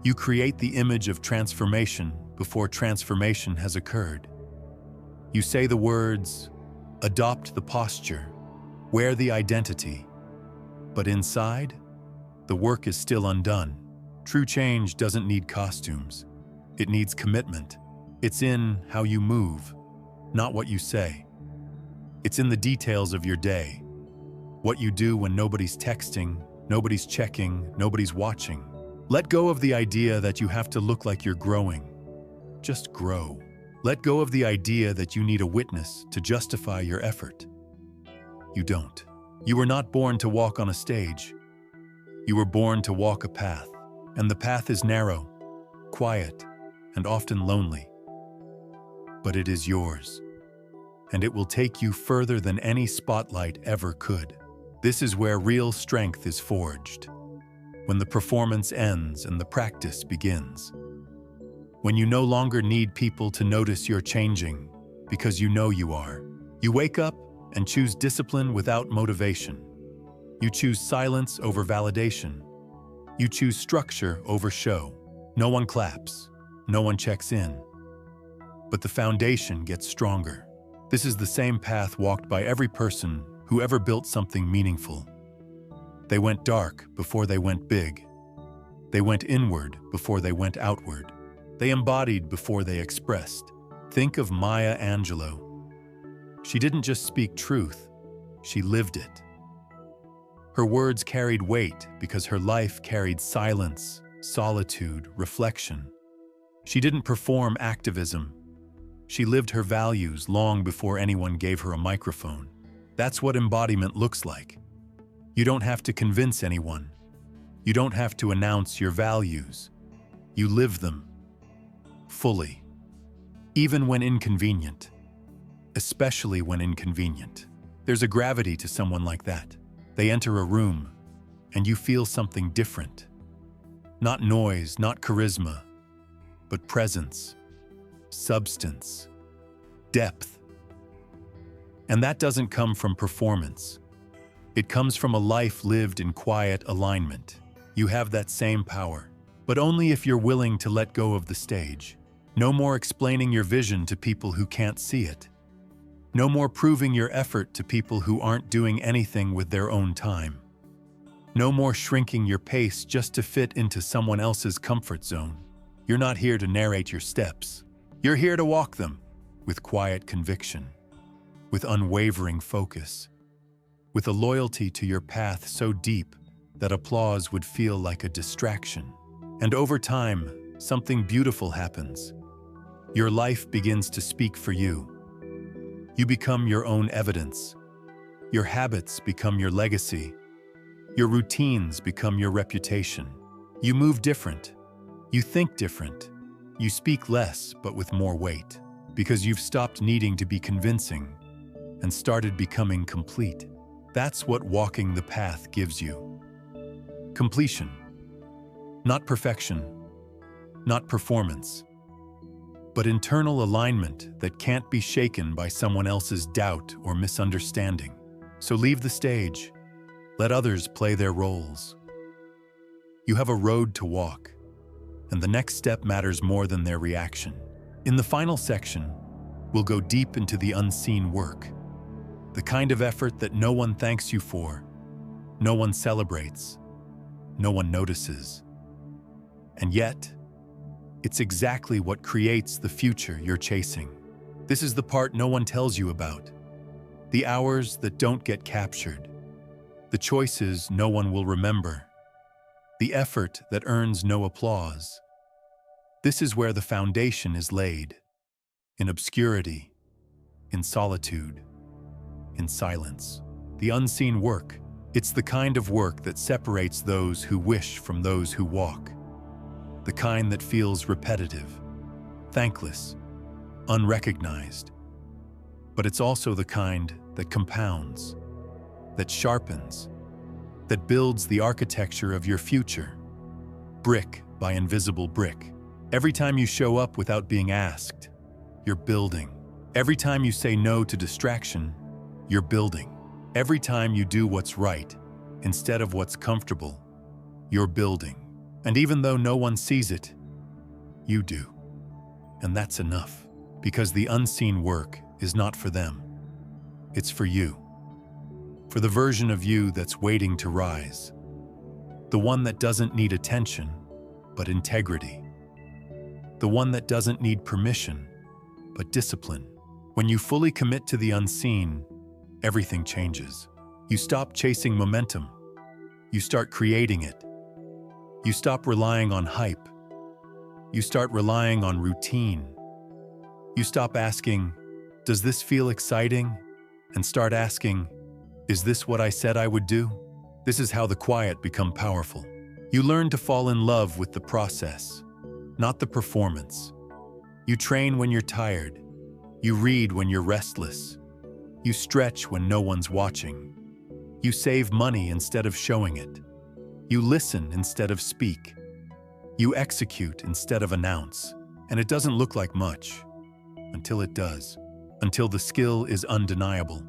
You create the image of transformation before transformation has occurred. You say the words, adopt the posture, wear the identity, but inside, the work is still undone. True change doesn't need costumes. It needs commitment. It's in how you move, not what you say. It's in the details of your day. What you do when nobody's texting, nobody's checking, nobody's watching. Let go of the idea that you have to look like you're growing. Just grow. Let go of the idea that you need a witness to justify your effort. You don't. You were not born to walk on a stage. You were born to walk a path, and the path is narrow, quiet, and often lonely. But it is yours, and it will take you further than any spotlight ever could. This is where real strength is forged, when the performance ends and the practice begins. When you no longer need people to notice you're changing, because you know you are. You wake up and choose discipline without motivation. You choose silence over validation. You choose structure over show. No one claps. No one checks in. But the foundation gets stronger. This is the same path walked by every person who ever built something meaningful. They went dark before they went big. They went inward before they went outward. They embodied before they expressed. Think of Maya Angelou. She didn't just speak truth, she lived it. Her words carried weight because her life carried silence, solitude, reflection. She didn't perform activism. She lived her values long before anyone gave her a microphone. That's what embodiment looks like. You don't have to convince anyone. You don't have to announce your values. You live them fully, even when inconvenient, especially when inconvenient. There's a gravity to someone like that. They enter a room, and you feel something different. Not noise, not charisma, but presence, substance, depth. And that doesn't come from performance. It comes from a life lived in quiet alignment. You have that same power, but only if you're willing to let go of the stage. No more explaining your vision to people who can't see it. No more proving your effort to people who aren't doing anything with their own time. No more shrinking your pace just to fit into someone else's comfort zone. You're not here to narrate your steps. You're here to walk them. with quiet conviction, with unwavering focus, with a loyalty to your path so deep that applause would feel like a distraction. And over time, something beautiful happens. Your life begins to speak for you. You become your own evidence. Your habits become your legacy. Your routines become your reputation. You move different. You think different. You speak less, but with more weight, because you've stopped needing to be convincing and started becoming complete. That's what walking the path gives you. Completion. Not perfection, not performance, but internal alignment that can't be shaken by someone else's doubt or misunderstanding. So leave the stage. Let others play their roles. You have a road to walk, and the next step matters more than their reaction. In the final section, we'll go deep into the unseen work, the kind of effort that no one thanks you for, no one celebrates, no one notices. And yet, it's exactly what creates the future you're chasing. This is the part no one tells you about. The hours that don't get captured. The choices no one will remember. The effort that earns no applause. This is where the foundation is laid. In obscurity, in solitude, in silence. The unseen work. It's the kind of work that separates those who wish from those who walk. The kind that feels repetitive, thankless, unrecognized. But it's also the kind that compounds, that sharpens, that builds the architecture of your future, brick by invisible brick. Every time you show up without being asked, you're building. Every time you say no to distraction, you're building. Every time you do what's right instead of what's comfortable, you're building. And even though no one sees it, you do. And that's enough, because the unseen work is not for them. It's for you. For the version of you that's waiting to rise. The one that doesn't need attention, but integrity. The one that doesn't need permission, but discipline. When you fully commit to the unseen, everything changes. You stop chasing momentum. You start creating it. You stop relying on hype. You start relying on routine. You stop asking, does this feel exciting? And start asking, is this what I said I would do? This is how the quiet become powerful. You learn to fall in love with the process, not the performance. You train when you're tired. You read when you're restless. You stretch when no one's watching. You save money instead of showing it. You listen instead of speak. You execute instead of announce. And it doesn't look like much, until it does. Until the skill is undeniable.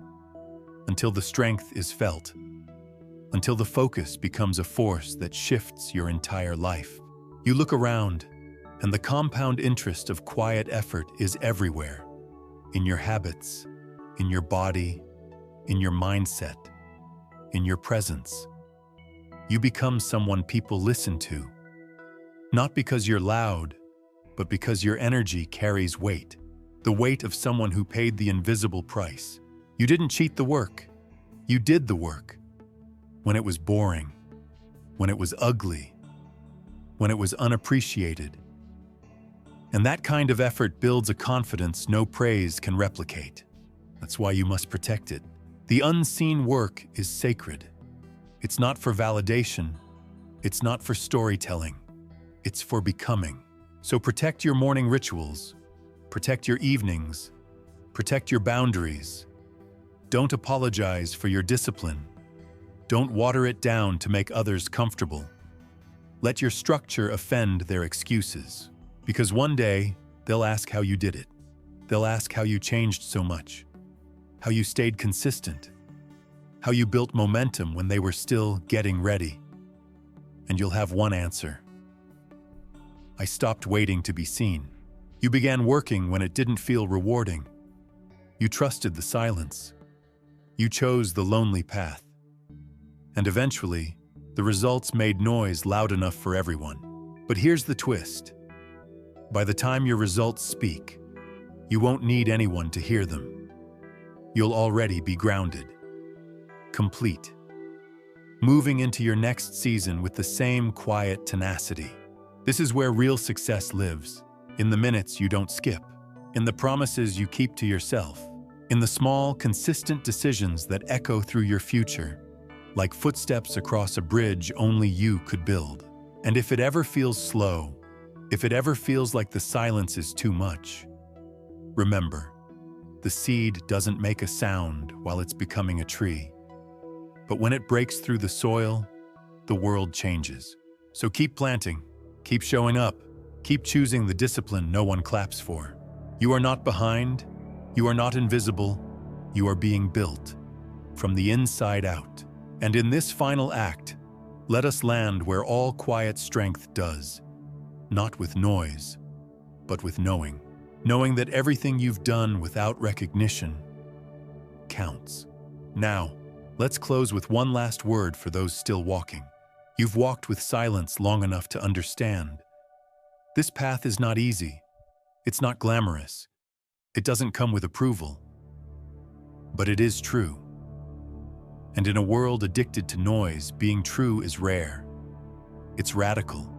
Until the strength is felt. Until the focus becomes a force that shifts your entire life. You look around, and the compound interest of quiet effort is everywhere. In your habits, in your body, in your mindset, in your presence. You become someone people listen to. Not because you're loud, but because your energy carries weight. The weight of someone who paid the invisible price. You didn't cheat the work. You did the work. When it was boring. When it was ugly. When it was unappreciated. And that kind of effort builds a confidence no praise can replicate. That's why you must protect it. The unseen work is sacred. It's not for validation. It's not for storytelling. It's for becoming. So protect your morning rituals. Protect your evenings. Protect your boundaries. Don't apologize for your discipline. Don't water it down to make others comfortable. Let your structure offend their excuses. Because one day, they'll ask how you did it. They'll ask how you changed so much. How you stayed consistent. How you built momentum when they were still getting ready. And you'll have one answer. I stopped waiting to be seen. You began working when it didn't feel rewarding. You trusted the silence. You chose the lonely path. And eventually, the results made noise loud enough for everyone. But here's the twist. By the time your results speak, You won't need anyone to hear them. You'll already be grounded, complete, moving into your next season with the same quiet tenacity. This is where real success lives, in the minutes you don't skip, in the promises you keep to yourself, in the small, consistent decisions that echo through your future, like footsteps across a bridge only you could build. And if it ever feels slow, if it ever feels like the silence is too much, remember, the seed doesn't make a sound while it's becoming a tree. But when it breaks through the soil, the world changes. So keep planting, keep showing up, keep choosing the discipline no one claps for. You are not behind, you are not invisible, you are being built from the inside out. And in this final act, let us land where all quiet strength does, not with noise, but with knowing. Knowing that everything you've done without recognition counts. Now, let's close with one last word for those still walking. You've walked with silence long enough to understand. This path is not easy. It's not glamorous. It doesn't come with approval. But it is true. And in a world addicted to noise, being true is rare. It's radical.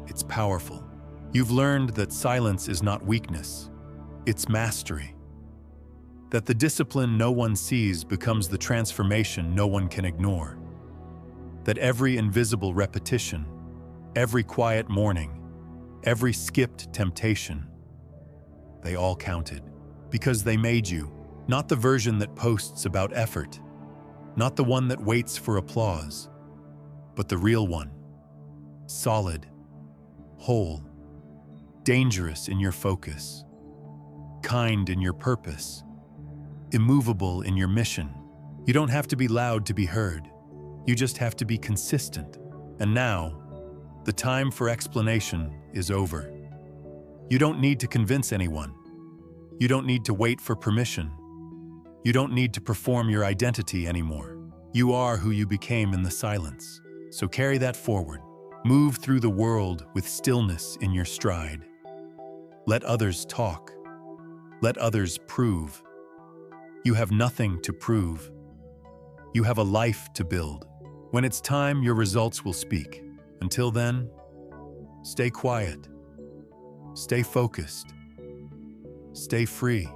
It's powerful. You've learned that silence is not weakness. It's mastery. That the discipline no one sees becomes the transformation no one can ignore. That every invisible repetition, every quiet morning, every skipped temptation, they all counted. Because they made you, not the version that posts about effort, not the one that waits for applause, but the real one. Solid, whole, dangerous in your focus, kind in your purpose, immovable in your mission. You don't have to be loud to be heard. You just have to be consistent. And now, the time for explanation is over. You don't need to convince anyone. You don't need to wait for permission. You don't need to perform your identity anymore. You are who you became in the silence. So carry that forward. Move through the world with stillness in your stride. Let others talk. Let others prove. You have nothing to prove. You have a life to build. When it's time, your results will speak. Until then, stay quiet. Stay focused. Stay free.